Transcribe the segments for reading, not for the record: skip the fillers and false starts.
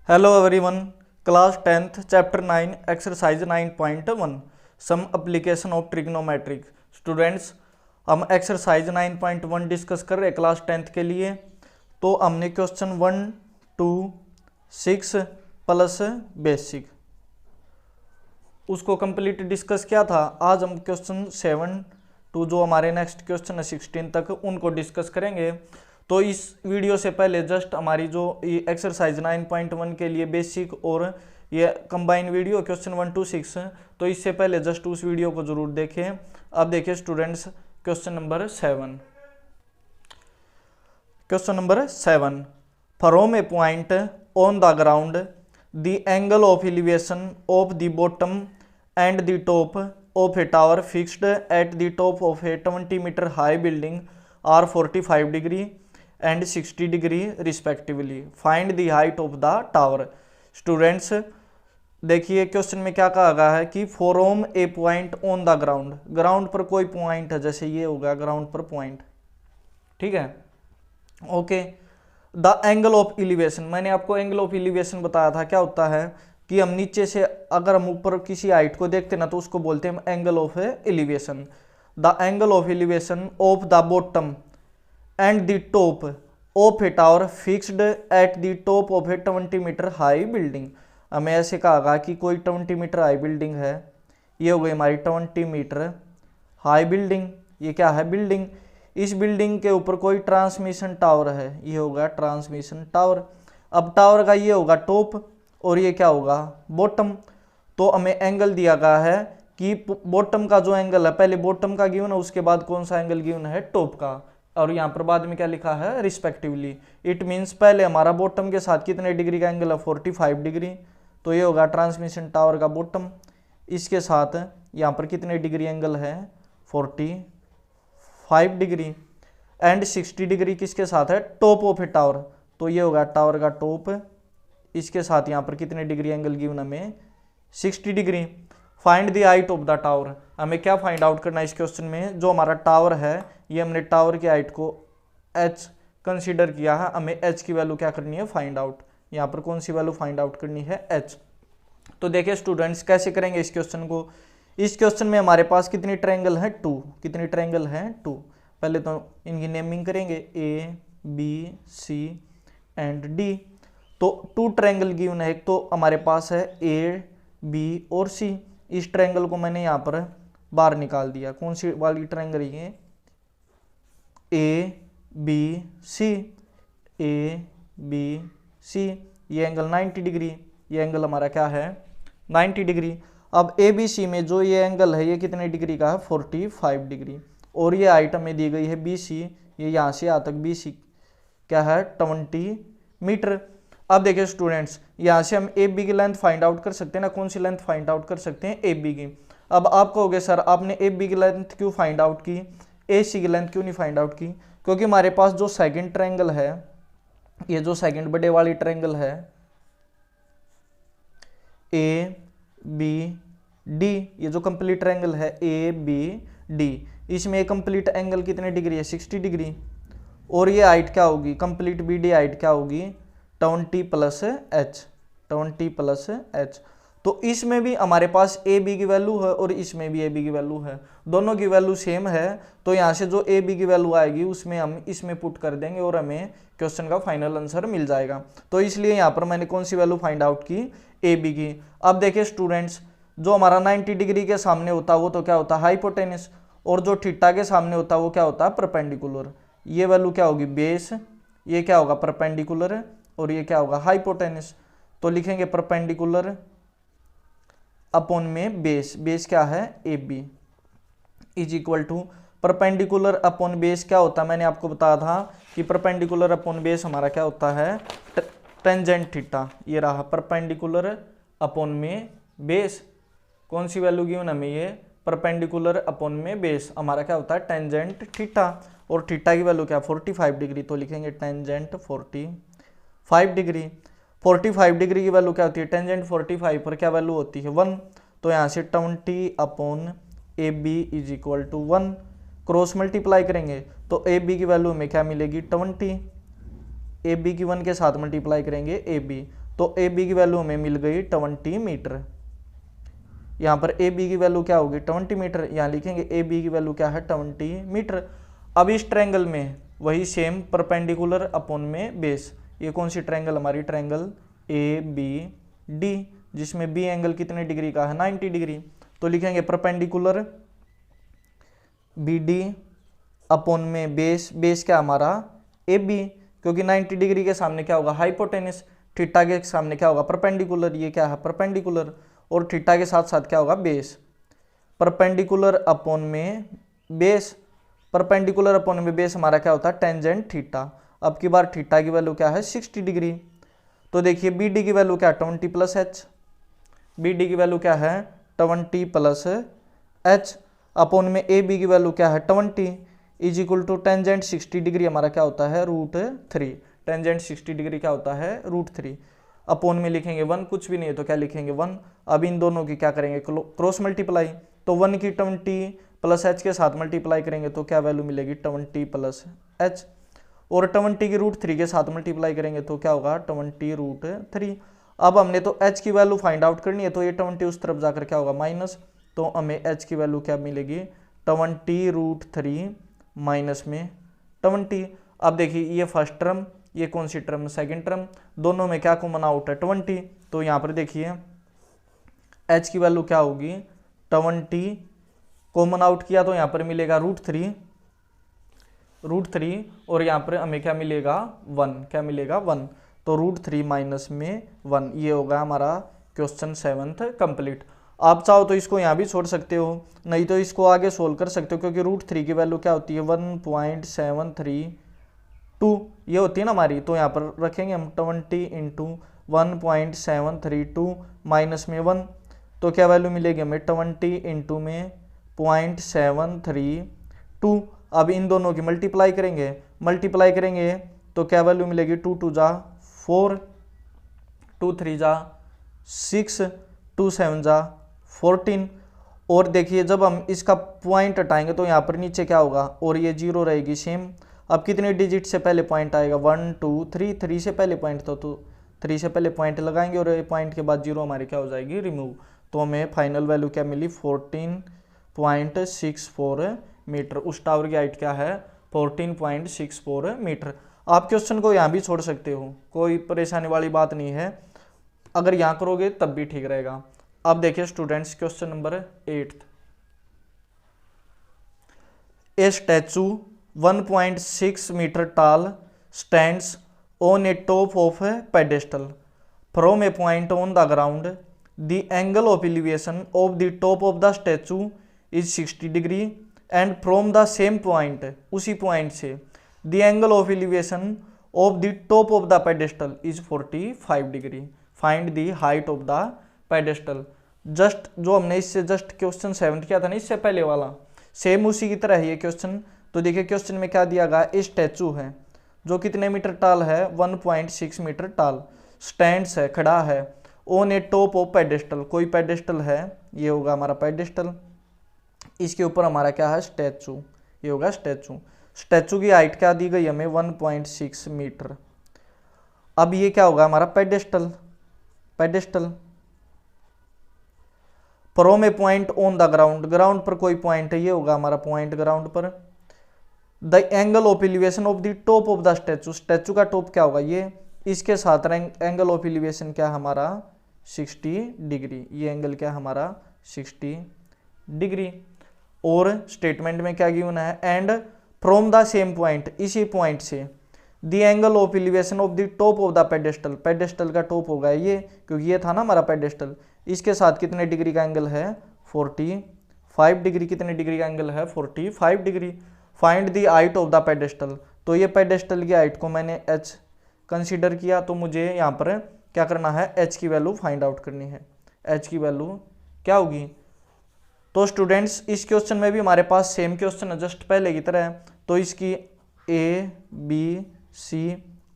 Hello everyone, class 10th chapter 9 exercise 9.1 some application of trigonometric. Students, हम exercise 9.1 discuss कर रहे हैं class 10th के लिए। तो हमने क्वेश्चन 1 2 6 प्लस बेसिक उसको कंप्लीट डिस्कस किया था। आज हम क्वेश्चन 7 टू जो हमारे नेक्स्ट क्वेश्चन है 16 तक उनको डिस्कस करेंगे। तो इस वीडियो से पहले जस्ट हमारी जो ये एक्सरसाइज 9.1 के लिए बेसिक और ये कंबाइन वीडियो क्वेश्चन 1 to 6, तो इससे पहले जस्ट उस वीडियो को जरूर देखें। अब देखिए students, question number 7। Question number 7, from a point on the ground the angle of elevation of the bottom and the top of a tower fixed at the top of a 20 metre high building are 45 degree and 60 degree respectively. Find the height of the tower. Students देखिए question में क्या कहा गया है कि from a point on the ground, ground पर कोई point है, जैसे ये होगा ग्राउंड पर पॉइंट, ठीक है, okay. The angle of elevation, मैंने आपको एंगल ऑफ एलिवेशन बताया था क्या होता है कि हम नीचे से अगर हम ऊपर किसी हाइट को देखते ना तो उसको बोलते हैं angle of elevation. The angle of elevation of the bottom and the top of a tower fixed at the top of a 20 metre high building. हमें ऐसे कहा कि कोई 20 मीटर हाई बिल्डिंग है, ये हो गई हमारी 20 मीटर हाई बिल्डिंग। ये क्या है? बिल्डिंग। इस बिल्डिंग के ऊपर कोई ट्रांसमिशन टावर है, ये होगा ट्रांसमिशन टावर। अब टावर का ये होगा टॉप और ये क्या होगा? बॉटम। तो हमें एंगल दिया गया है कि बॉटम का जो एंगल है, पहले बॉटम का गिवन है, उसके बाद कौन सा एंगल गिवन है? टॉप का। और यहाँ पर बाद में क्या लिखा है? रिस्पेक्टिवली। इट मीन्स पहले हमारा बॉटम के साथ कितने डिग्री का एंगल है? 45 डिग्री। तो ये होगा ट्रांसमिशन टावर का बॉटम, इसके साथ यहाँ पर कितने डिग्री एंगल है? 45 डिग्री। एंड 60 डिग्री किसके साथ है? Top of a tower. तो ये होगा टावर का टॉप, इसके साथ यहाँ पर कितने डिग्री एंगल गिवन हमें? 60 degree. Find the height of the tower. हमें क्या फाइंड आउट करना है इस क्वेश्चन में? जो हमारा टावर है, ये हमने टावर की हाइट को h कंसीडर किया है, हमें h की वैल्यू क्या करनी है? Find out. यहाँ पर कौन सी वैल्यू फाइंड आउट करनी है? h। तो देखिए स्टूडेंट्स कैसे करेंगे इस क्वेश्चन को। इस क्वेश्चन में हमारे पास कितनी ट्रायंगल है? 2। कितनी ट्रायंगल है? 2। पहले तो इनकी नेमिंग करेंगे, A B C and D। तो 2 ट्रायंगल गिवन है, एक तो हमारे पास है A B और C। इस ट्रायंगल को मैंने यहाँ पर बाहर निकाल दिया। कौन सी वाली ट्रायंगल है? A B C, A B C। ये एंगल 90 डिग्री, ये एंगल हमारा क्या है? 90 डिग्री। अब A B C में जो ये एंगल है ये कितने डिग्री का है? 45 डिग्री। और ये हाइट हमें दी गई है BC, ये यहाँ से यहाँ तक BC क्या है? 20 मीटर। अब देखिए स्टूडेंट्स, यहाँ से हम AB की लेंथ फाइंड आउट कर सकते हैं ना। कौन सी लेंथ फाइंड आउट कर सकते हैं? AB की। अब आप कहोगे सर आपने AB की लेंथ क्यों फाइंड आउट की, AC की लेंथ क्यों नहीं फाइंड आउट की? क्योंकि हमारे पास जो सेकंड ट्रायंगल है, ये जो सेकंड बड़े वाली ट्रायंगल है ABD, ये जो कंप्लीट ट्रायंगल है ABD, इसमें कंप्लीट एंगल कितने डिग्री है? 60 डिग्री। और ये हाइट क्या होगी? कंप्लीट BD हाइट क्या होगी? 20 प्लस h, 20 प्लस h। तो इसमें भी हमारे पास AB की वैल्यू है और इसमें भी AB की वैल्यू है, दोनों की वैल्यू सेम है। तो यहाँ से जो AB की वैल्यू आएगी उसमें हम इसमें पुट कर देंगे और हमें क्वेश्चन का फाइनल आंसर मिल जाएगा। तो इसलिए यहाँ पर मैंने कौन सी वैल्यू फाइंड आउट की? AB की। अब देखिए स्टूडेंट्स, जो हमारा 90 डिग्री के सामने होता है वो तो क्या होता है? हाइपोटेनस। और जो थीटा के सामने होता है वो क्या होता है? परपेंडिकुलर। ये वैल्यू क्या होगी? बेस। ये क्या होगा? परपेंडिकुलर। और ये क्या होगा? हाइपोटेनस। तो लिखेंगे परपेंडिकुलर अपॉन में बेस। बेस क्या है? AB is equal to perpendicular upon base क्या होता है? मैंने आपको बताया था कि परपेंडिकुलर अपॉन बेस हमारा क्या होता है? Tangent theta. ये रहा परपेंडिकुलर अपॉन में बेस। कौन सी वैल्यू गिवन हमें? ये परपेंडिकुलर अपॉन में बेस हमारा क्या होता है? Tangent theta. और थीटा की वैल्यू क्या? 45 डिग्री। तो लिखेंगे टेंजेंट 45 डिग्री। 45 डिग्री की वैल्यू क्या होती है? टेंजेंट 45 पर क्या वैल्यू होती है? 1। तो यहाँ से 20 upon AB is equal to 1। Cross multiply करेंगे तो AB की वैल्यू में क्या मिलेगी? 20। AB की 1 के साथ मल्टीप्लाई करेंगे AB, तो ए बी की वैल्यू हमें मिल गई 20 मीटर। यहाँ पर ए बी की वैल्यू क्या होगी 20 मीटर, यहाँ लिखेंगे ए बी की वैल्यू क्या है 20 मीटर। अब इस ट्रायंगल में वही सेम परपेंडिकुलर अपॉन में बेस, ये कौन सी ट्रायंगल हमारी ट्रायंगल ए बी डी, जिसमें बी एंगल कितने डिग्री का है 90 डिग्री। तो लिखेंगे परपेंडिकुलर बी डी अपॉन में बेस, बेस क्या हमारा ए बी, क्योंकि 90 डिग्री के सामने क्या होगा हाइपोटेनस, थीटा के सामने क्या होगा परपेंडिकुलर, ये क्या है परपेंडिकुलर, और थीटा के साथ साथ क्या होगा बेस। परपेंडिकुलर अपॉन में बेस, परपेंडिकुलर अपॉन में बेस हमारा क्या होता है टेंजेंट थीटा। अब की बार थीटा की वैल्यू क्या है 60 डिग्री। तो देखिए बी डी की वैल्यू क्या है 20 प्लस एच, बी डी की वैल्यू क्या है 20 प्लस एच अपॉन में ए बी की वैल्यू क्या है 20 is equal to tangent 60 degree हमारा क्या होता है √3। टेंजेंट 60 डिग्री क्या होता है √3। अपॉन में लिखेंगे 1, कुछ भी नहीं है तो क्या लिखेंगे 1। अब इन दोनों की क्या करेंगे क्रॉस मल्टीप्लाई, तो 1 की 20 प्लस एच के साथ मल्टीप्लाई करेंगे तो क्या वैल्यू मिलेगी 20 प्लस एच, और 20 की √3 के साथ मल्टीप्लाई करेंगे तो क्या होगा 20 √3। अब हमने तो h की वैल्यू फाइंड आउट करनी है, तो ये 20 उस तरफ जाकर क्या होगा माइनस, तो हमें h की वैल्यू क्या मिलेगी 20 √3 माइनस में 20। अब देखिए ये फर्स्ट टर्म, ये कौन सी टर्म सेकंड टर्म, दोनों में क्या कॉमन आउट है 20। तो यहाँ पर देखिए h की वैल्यू क्या होगी 20 कॉमन आउट किया तो यहाँ पर मिलेगा √3 और यहाँ पर हमें क्या मिलेगा 1, क्या मिलेगा 1, तो √3 माइनस में 1। ये होगा हमारा क्वेश्चन 7th कंप्लीट। आप चाहो तो इसको यहाँ भी छोड़ सकते हो, नहीं तो इसको आगे सोल्व कर सकते हो, क्योंकि √3 की वैल्यू क्या होती है 1.732 ये होती है ना हमारी। तो यहाँ पर रखेंगे हम 20 इंटू 1.732 माइनस में 1, तो क्या वैल्यू मिलेगी हमें 20 इंटू में 0.732। अब इन दोनों की मल्टीप्लाई करेंगे तो क्या वैल्यू मिलेगी 2 2 जा 4, 2 3 जा 6, 2 7 जा 14। और देखिए जब हम इसका पॉइंट हटाएंगे तो यहाँ पर नीचे क्या होगा, और ये 0 रहेगी सेम। अब कितने डिजिट से पहले पॉइंट आएगा 1 2 3, 3 से पहले पॉइंट, तो 3 से पहले पॉइंट लगाएंगे और ये पॉइंट के बाद 0 हमारी क्या हो जाएगी रिमूव। तो हमें फाइनल वैल्यू क्या मिली 14.64 मीटर। उस टावर की हाइट क्या है 14.64 मीटर। आप क्वेश्चन को यहाँ भी छोड़ सकते हो, कोई परेशानी वाली बात नहीं है, अगर यहाँ करोगे तब भी ठीक रहेगा। अब देखिए students question number 8। A statue 1.6 metre tall stands on a top of a pedestal from a point on the ground. The angle of elevation of the top of the statue is 60 degree and from the same point, उसी point से the angle of elevation of the top of the pedestal is 45 degree. Find the height of the pedestal. Just जो हमने इससे just question 7 किया था ना इससे पहले वाला, सेम उसी की तरह है ये क्वेश्चन। तो देखिए क्वेश्चन में क्या दिया गया, एक स्टैचू है जो कितने मीटर टाल है 1.6 मीटर टाल, स्टैंड्स है खड़ा है, on A top of pedestal, कोई पेडेस्टल है, ये होगा हमारा पेडेस्टल, इसके ऊपर हमारा क्या है स्टैचू, ये होगा स्टैचू। स्टैचू की हाइट क्या दी गई हमें 1.6 मीटर। अब ये क्या होगा हमारा pedestal, pedestal from a point on the ground, ground पर कोई पॉइंट है, ये होगा हमारा पॉइंट ग्राउंड पर। The angle of elevation of the top of the statue, statue का टॉप क्या होगा ये, इसके साथ एंगल ऑफ एलिवेशन क्या हमारा 60 डिग्री, ये एंगल क्या हमारा 60 डिग्री। और स्टेटमेंट में क्या गिवन है, and from the same point, इसी पॉइंट से the angle of elevation of the top of the pedestal, pedestal का टॉप होगा ये, क्योंकि ये था ना हमारा पेडेस्टल, इसके साथ कितने डिग्री का एंगल है 45 डिग्री, कितने डिग्री का एंगल है 45 degree. Find the height of the pedestal, तो ये पेडेस्टल की हाइट को मैंने h कंसीडर किया, तो मुझे यहाँ पर क्या करना है h की वैल्यू फाइंड आउट करनी है। h की वैल्यू क्या होगी, तो स्टूडेंट्स इस क्वेश्चन में भी हमारे पास सेम क्वेश्चन है जस्ट पहले की तरह है। तो इसकी A B C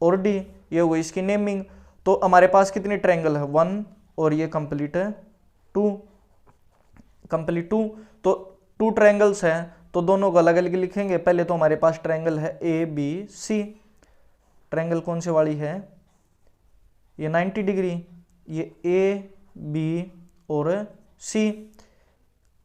और D ये हो गई इसकी नेमिंग। तो हमारे पास कितनी ट्रायंगल है 1 और ये कंप्लीट है 2, कंप्लीट 2, तो 2 ट्रायंगल्स हैं तो दोनों को अलग अलग लिखेंगे। पहले तो हमारे पास ट्रायंगल है A B C, ट्रायंगल कौन से वाली है ये 90 डिग्री, ये ए बी और सी।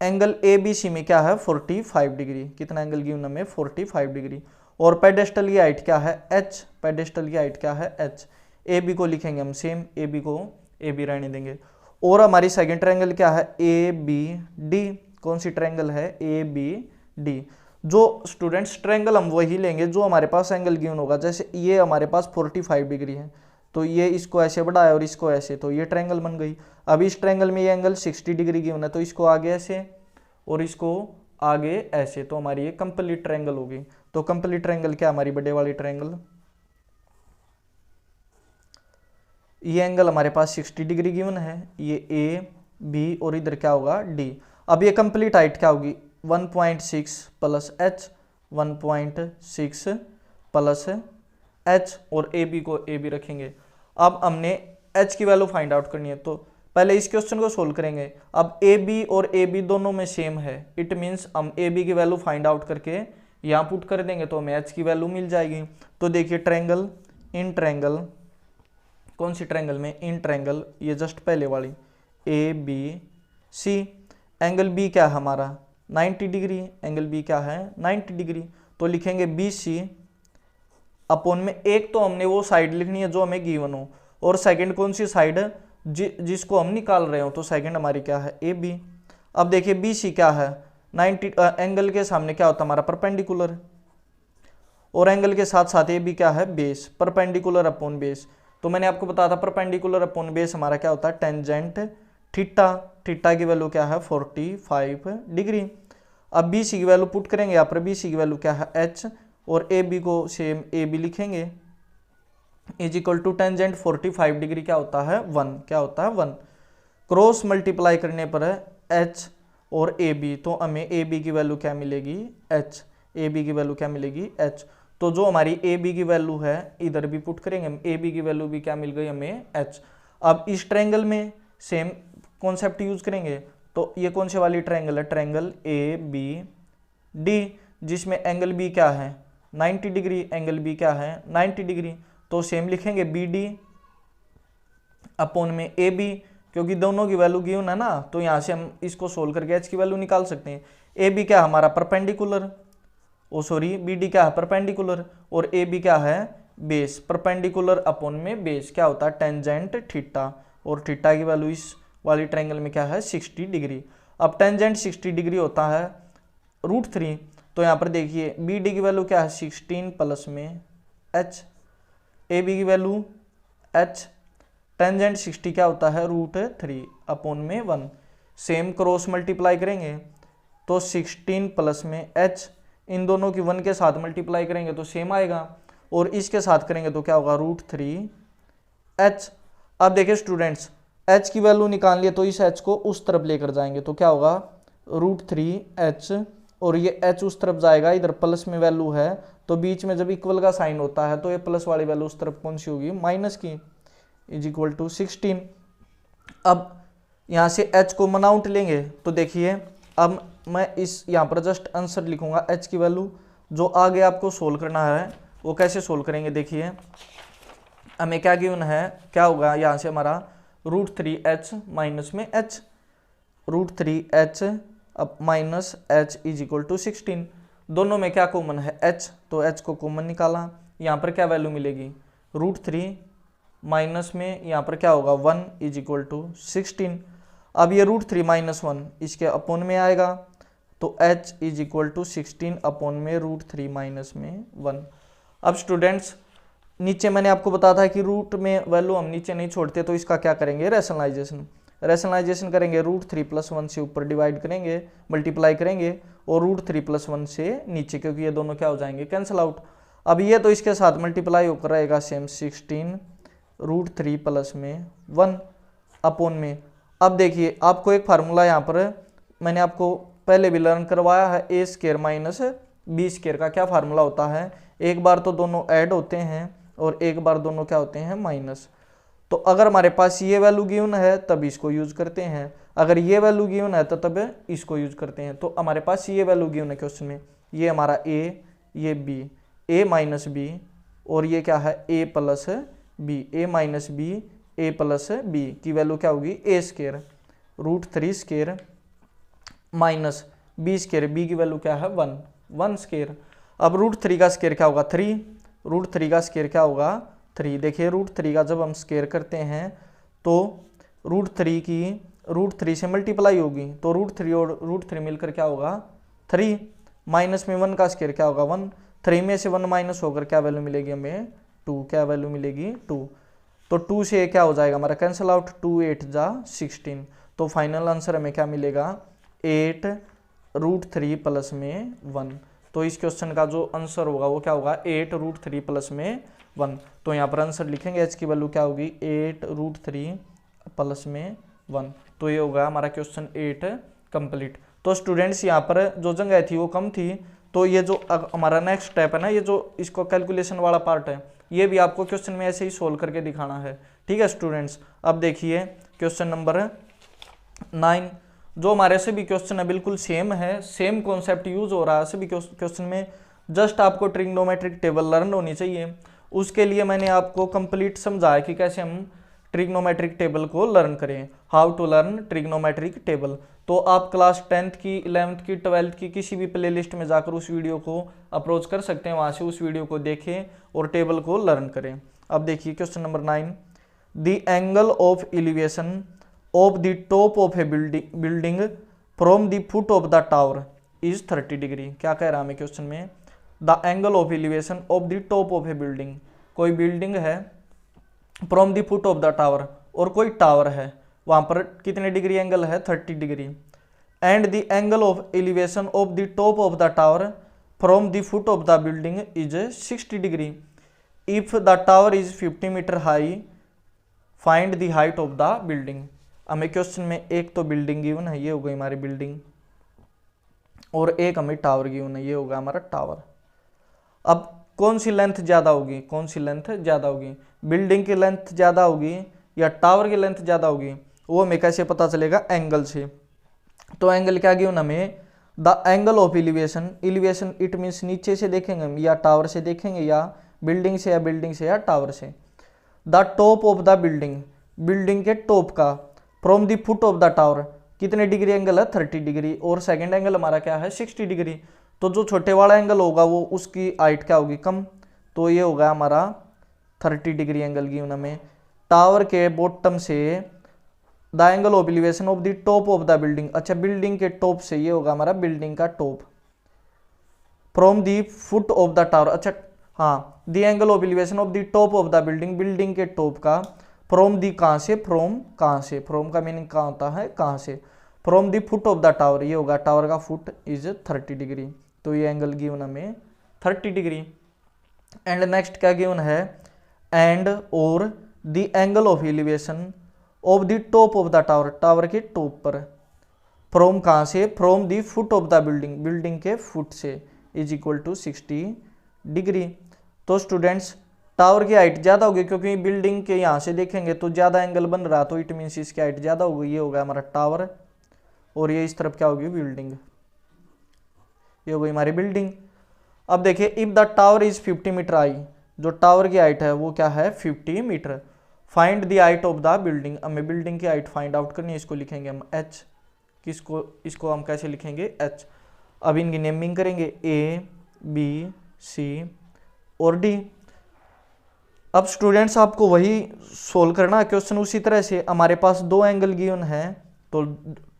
एंगल ए बी सी में क्या है 45 डिग्री। कितना एंगल गिवन हमें 45 डिग्री। और पेडेस्टल की हाइट क्या है h, पेडेस्टल की हाइट क्या है h। ए बी को लिखेंगे हम सेम, ए बी को ए बी रहने देंगे। और हमारी सेकंड ट्रायंगल क्या है ए बी डी। कौन सी ट्रायंगल है ए बी डी। जो स्टूडेंट्स ट्रायंगल हम वही लेंगे जो हमारे पास एंगल गिवन होगा। जैसे ये हमारे पास 45 डिग्री है तो ये इसको ऐसे बढ़ाया और इसको ऐसे, तो ये ट्रायंगल बन गई। अब इस ट्रायंगल में ये एंगल 60 डिग्री गिवन है तो इसको आगे ऐसे और इसको आगे ऐसे, तो हमारी ये कंप्लीट ट्रायंगल होगी। तो कंप्लीट ट्रायंगल क्या हमारी बड़े वाली ट्रायंगल, ये एंगल हमारे पास 60 डिग्री गिवन है, ये ए बी और इधर क्या होगा डी। अब ये कंप्लीट हाइट क्या होगी 1.6 प्लस एच, 1.6 प्लस एच और ए बी को ए बी रखेंगे। अब हमने एच की वैल्यू फाइंड आउट करनी है तो पहले इस क्वेश्चन को सोल्व करेंगे। अब ए बी और ए बी दोनों में सेम है, इट मीन्स हम ए बी की वैल्यू फाइंड आउट करके यहाँ पुट कर देंगे तो हमें एच की वैल्यू मिल जाएगी। तो देखिए ट्रायंगल इन ट्रायंगल, कौन सी ट्रायंगल में इन ट्रायंगल, ये जस्ट पहले वाली A B C. Angle B क्या है हमारा 90 डिग्री, एंगल बी क्या है 90 डिग्री। तो लिखेंगे बी सी अपॉन में, एक तो हमने वो साइड लिखनी है जो हमें गिवन हो, और सेकंड कौन सी साइड जिसको हम निकाल रहे हो, तो सेकंड हमारी क्या है ए बी। अब देखिए बी सी क्या है 90, एंगल के सामने क्या होता है हमारा परपेंडिकुलर, और एंगल के साथ साथ ए बी क्या है बेस, परपेंडिकुलर अपॉन बेस। तो मैंने आपको बताया था परपेंडिकुलर अपॉन बेस हमारा क्या होता है टेंजेंट थीटा। थीटा की वैल्यू क्या है 45 डिग्री। अब बी सी की वैल्यू पुट करेंगे यहाँ पर, बी सी की वैल्यू क्या है एच, और ए बी को सेम ए बी लिखेंगे is equal to tangent 45 degree क्या होता है 1, क्या होता है 1। क्रॉस मल्टीप्लाई करने पर एच और ए बी, तो हमें ए बी की वैल्यू क्या मिलेगी एच, ए बी की वैल्यू क्या मिलेगी एच। तो जो हमारी ए बी की वैल्यू है इधर भी पुट करेंगे हम, ए बी की वैल्यू भी क्या मिल गई हमें एच। अब इस ट्रायंगल में सेम कॉन्सेप्ट यूज करेंगे, तो ये कौन से वाली ट्रायंगल है ट्रायंगल ए बी डी, जिसमें एंगल बी क्या है 90 डिग्री, एंगल बी क्या है 90 डिग्री। तो सेम लिखेंगे बी डी अपॉन में ए बी, क्योंकि दोनों की वैल्यू गिवन है ना, तो यहाँ से हम इसको सोल्व करके एच की वैल्यू निकाल सकते हैं। ए बी क्या हमारा परपेंडिकुलर, ओ सॉरी बी डी क्या है परपेंडिकुलर, और ए बी क्या है बेस, परपेंडिकुलर अपॉन में बेस क्या होता है टेंजेंट थीटा, और थीटा की वैल्यू इस वाली ट्रायंगल में क्या है 60 डिग्री। अब टेंजेंट 60 डिग्री होता है √3, तो यहाँ पर देखिए बी डी की वैल्यू क्या है 16 प्लस में एच, ए बी की वैल्यू एच, टेंजेंट 60 क्या होता है √3 अपॉन में 1। सेम क्रॉस मल्टीप्लाई करेंगे तो 16 प्लस में एच, इन दोनों की 1 के साथ मल्टीप्लाई करेंगे तो सेम आएगा, और इसके साथ करेंगे तो क्या होगा √3 एच। अब देखिए स्टूडेंट्स एच की वैल्यू निकाल लिए तो इस एच को उस तरफ लेकर जाएंगे तो क्या होगा √3 एच, और ये एच उस तरफ जाएगा, इधर प्लस में वैल्यू है तो बीच में जब इक्वल का साइन होता है तो ये प्लस वाली वैल्यू उस तरफ कौन सी होगी माइनस की, इज इक्वल टू 16। अब यहाँ से h को मन आउट लेंगे तो देखिए अब मैं इस यहाँ पर जस्ट आंसर लिखूंगा h की वैल्यू, जो आगे आपको सोल्व करना है वो कैसे सोल्व करेंगे। देखिए हमें क्या गिवन है, क्या होगा यहाँ से हमारा √3h माइनस में h, √3h अब minus h is equal to 16। दोनों में क्या कॉमन है h, तो h को कॉमन निकाला, यहाँ पर क्या वैल्यू मिलेगी √3 माइनस में यहाँ पर क्या होगा 1 इज इक्वल टू 16। अब ये √3 माइनस 1 इसके अपॉन में आएगा तो h is equal to 16 upon में √3 माइनस में 1। अब स्टूडेंट्स नीचे मैंने आपको बताया था कि रूट में वैल्यू हम नीचे नहीं छोड़ते, तो इसका क्या करेंगे रैशनलाइजेशन, रैशनलाइजेशन करेंगे √3 + 1 से ऊपर डिवाइड करेंगे मल्टीप्लाई करेंगे, और √3 + 1 से नीचे, क्योंकि ये दोनों क्या हो जाएंगे कैंसिल आउट। अब ये तो इसके साथ मल्टीप्लाई होकर रहेगा सेम 16 √3 प्लस में 1 अपॉन में। अब देखिए आपको एक फार्मूला यहाँ पर मैंने आपको पहले भी लर्न करवाया है, a² माइनस b² का क्या फार्मूला होता है, एक बार तो दोनों ऐड होते हैं और एक बार दोनों क्या होते हैं माइनस। तो अगर हमारे पास ये वैल्यू गिवन है तब इसको यूज करते हैं, अगर ये वैल्यू गिवन है तो तब इसको यूज करते हैं। तो हमारे पास ये वैल्यू गिवन है क्वेश्चन में, ये हमारा a, ये b, a माइनस b, और ये क्या है a plus b, a minus b, A plus B की वैल्यू क्या होगी A square √3 square minus B square, B की वैल्यू क्या है 1 स्केयर। अब √3 का स्केयर क्या होगा 3, √3 का स्केयर क्या होगा 3। देखिए √3 का जब हम स्केयर करते हैं तो √3 की √3 से मल्टीप्लाई होगी, तो √3 और √3 मिलकर क्या होगा 3, माइनस में 1 का स्केयर क्या होगा 1, 3 में से 1 माइनस होकर क्या वैल्यू मिलेगी हमें 2, क्या वैल्यू मिलेगी 2। तो 2 से क्या हो जाएगा हमारा कैंसिल आउट, 2 8 जा 16। तो फाइनल आंसर हमें क्या मिलेगा 8 √3 प्लस में 1। तो इस क्वेश्चन का जो आंसर होगा वो क्या होगा 8 √3 प्लस में 1। तो यहाँ पर आंसर लिखेंगे एच की वैल्यू क्या होगी 8 √3 प्लस में 1। तो ये होगा हमारा क्वेश्चन 8 कंप्लीट। तो स्टूडेंट्स यहाँ पर जो जगह थी वो कम थी, तो ये जो हमारा नेक्स्ट स्टेप है ना, ये जो इसको कैलकुलेशन वाला पार्ट है, ये भी आपको क्वेश्चन में ऐसे ही सोल्व करके दिखाना है। ठीक है स्टूडेंट्स, अब देखिए क्वेश्चन नंबर 9, जो हमारे सभी क्वेश्चन है बिल्कुल सेम है, सेम कॉन्सेप्ट यूज हो रहा है सभी क्वेश्चन में, जस्ट आपको ट्रिग्नोमेट्रिक टेबल लर्न होनी चाहिए। उसके लिए मैंने आपको कंप्लीट समझाया कि कैसे हम ट्रिग्नोमेट्रिक टेबल को लर्न करें, how to learn trigonometric table. तो आप क्लास 10th की 11th की 12th की किसी भी प्लेलिस्ट में जाकर उस वीडियो को अप्रोच कर सकते हैं, वहाँ से उस वीडियो को देखें और टेबल को लर्न करें। अब देखिए question number 9, the angle of elevation of the top of A building from the foot of the tower is 30 degree. क्या कह रहा है हमें क्वेश्चन में, the angle of elevation of the top of A building, कोई building है from the foot of the tower, और कोई टावर है वहां पर कितने डिग्री एंगल है 30 degree. And the angle of elevation of the top of the tower from the foot of the building is 60 degree. If the tower is 50 metre high find the height of the building. हमें question में एक तो building given है, ये हो गई हमारी building, और एक हमें टावर गिवन है, ये होगा हमारा टावर। अब कौन सी लेंथ ज्यादा होगी, कौन सी लेंथ ज्यादा होगी, बिल्डिंग की लेंथ ज्यादा होगी या टावर की लेंथ ज्यादा होगी, वो हमें कैसे पता चलेगा एंगल से। तो एंगल क्या गिवन हमें, the angle of elevation, elevation it means नीचे से देखेंगे हम या टावर से देखेंगे या बिल्डिंग से या टावर से। The top of the building, building के टॉप का, from the foot of the tower कितने डिग्री एंगल है 30 डिग्री, और सेकेंड एंगल हमारा क्या है 60 डिग्री। तो जो छोटे वाला एंगल होगा वो उसकी हाइट क्या होगी कम, तो ये होगा हमारा 30 डिग्री एंगल गिवन हमें। टावर के बॉटम से the angle of elevation of the top of the building, अच्छा बिल्डिंग के टॉप से, ये होगा हमारा बिल्डिंग का top, from the foot of the tower, अच्छा हाँ, the angle of elevation of the top of the building, building के टॉप का, फ्रॉम दी कहाँ से, फ्रॉम कहाँ से, फ्रॉम का मीनिंग कहाँ होता है कहाँ से, from the foot of the tower, ये होगा टावर का फुट इज 30 डिग्री। तो ये एंगल गिवन हमें 30 डिग्री। एंड नेक्स्ट क्या गिवन है, एंड और the angle of elevation of the top of the tower, tower के टॉप पर, फ्रॉम कहाँ से, from the foot of the building, building के फुट से, इज इक्वल टू 60 डिग्री। तो स्टूडेंट्स टावर की हाइट ज्यादा होगी क्योंकि बिल्डिंग के यहाँ से देखेंगे तो ज्यादा एंगल बन रहा, तो इट मीन्स इसकी हाइट ज्यादा होगी, ये होगा हमारा टावर, और ये इस तरफ क्या होगी बिल्डिंग, ये हो गई हमारी बिल्डिंग। अब देखिए if the tower is 50 metre high, जो टावर की हाइट है वो क्या है 50 metre, find the height of the building, हमें बिल्डिंग की हाइट फाइंड आउट करनी है, इसको लिखेंगे हम h, किसको, इसको हम कैसे लिखेंगे h। अब इनकी नेमिंग करेंगे A B C और D। अब स्टूडेंट्स आपको वही सोल्व करना है क्वेश्चन उसी तरह से, हमारे पास दो एंगल गिवन है तो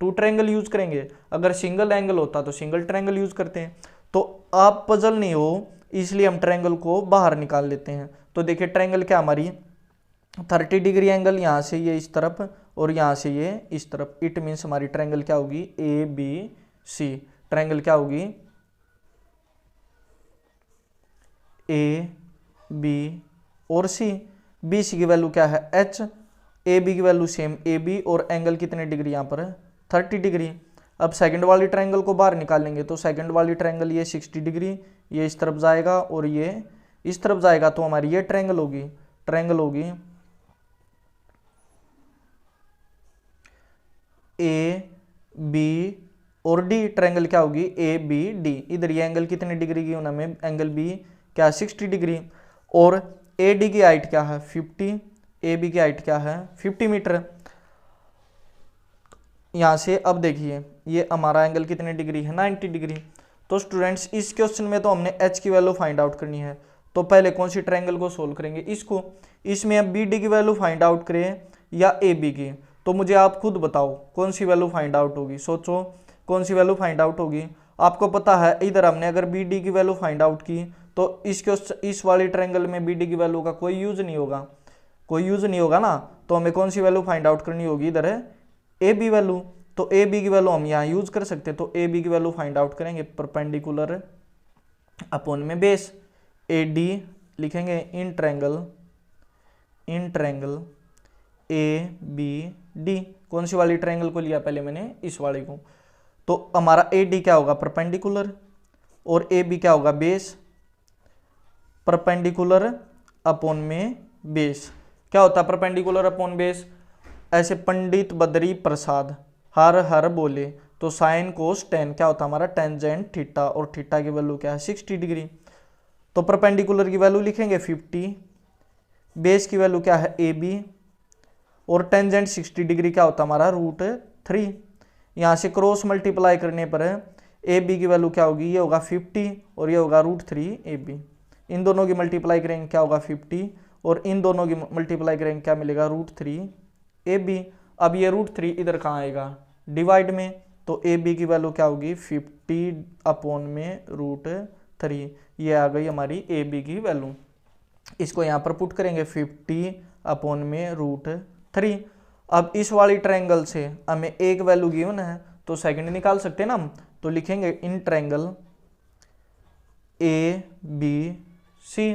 2 ट्रायंगल यूज करेंगे, अगर सिंगल एंगल होता तो सिंगल ट्रायंगल यूज करते हैं। तो आप पजल नहीं हो इसलिए हम ट्रायंगल को बाहर निकाल लेते हैं। तो देखिए ट्रायंगल क्या हमारी 30 डिग्री एंगल, यहाँ से ये इस तरफ और यहाँ से ये इस तरफ, इट मीन्स हमारी ट्रायंगल क्या होगी ABC। ट्रायंगल क्या होगी AB और C, BC की वैल्यू क्या है H, AB की वैल्यू सेम AB, और एंगल कितने डिग्री यहाँ पर 30 डिग्री। अब सेकंड वाली ट्रायंगल को बाहर निकालेंगे तो सेकंड वाली ट्रायंगल ये 60 डिग्री, ये इस तरफ जाएगा और ये इस तरफ जाएगा, तो हमारी ये ट्रायंगल होगी, ट्रायंगल होगी AB और D, ट्रायंगल क्या होगी ABD। इधर ये एंगल कितने डिग्री की होना में, एंगल B क्या 60 डिग्री, और AD की हाइट क्या है 50, ए बी की हाइट क्या है 50 मीटर। यहाँ से अब देखिए ये हमारा एंगल कितने डिग्री है 90 डिग्री। तो स्टूडेंट्स इस क्वेश्चन में तो हमने एच की वैल्यू फाइंड आउट करनी है, तो पहले कौन सी ट्रायंगल को सोल्व करेंगे इसको। इसमें अब बी डी की वैल्यू फाइंड आउट करें या ए बी की, तो मुझे आप खुद बताओ कौन सी वैल्यू फाइंड आउट होगी। सोचो कौन सी वैल्यू फाइंड आउट होगी। आपको पता है इधर हमने अगर बी डी की वैल्यू फाइंड आउट की तो इस वाली ट्रायंगल में बी डी की वैल्यू का कोई यूज नहीं होगा, कोई यूज नहीं होगा ना। तो हमें कौन सी वैल्यू फाइंड आउट करनी होगी, इधर है ए बी वैल्यू। तो ए बी की वैल्यू हम यहाँ यूज कर सकते हैं, तो ए बी की वैल्यू फाइंड आउट करेंगे परपेंडिकुलर अपॉन में बेस। ए डी लिखेंगे in triangle A B D. कौन सी वाली ट्रायंगल को लिया पहले मैंने, इस वाली को। तो हमारा ए डी क्या होगा परपेंडिकुलर और ए बी क्या होगा बेस। परपेंडिकुलर अपॉन में बेस क्या होता है परपेंडिकुलर अपॉन बेस। ऐसे पंडित बद्री प्रसाद हर हर बोले, तो साइन कोस टेन क्या होता है हमारा टेंजेंट थीटा, और थीटा की वैल्यू क्या है 60 डिग्री। तो परपेंडिकुलर की वैल्यू लिखेंगे 50, बेस की वैल्यू क्या है ए बी, और टेंजेंट 60 डिग्री क्या होता है हमारा √3। यहाँ से क्रॉस मल्टीप्लाई करने पर ए बी की वैल्यू क्या होगी, ये होगा 50 और ये होगा √3 ए बी। इन दोनों की मल्टीप्लाई करेंगे क्या होगा 50, और इन दोनों की मल्टीप्लाई करेंगे क्या मिलेगा √3 ए बी। अब ये √3 इधर कहाँ आएगा डिवाइड में, तो ए बी की वैल्यू क्या होगी 50 अपॉन में √3। ये आ गई हमारी ए बी की वैल्यू। इसको यहाँ पर पुट करेंगे 50 अपॉन में √3। अब इस वाली ट्रायंगल से हमें एक वैल्यू गिवन है तो सेकंड निकाल सकते हैं ना हम। तो लिखेंगे in triangle A B C.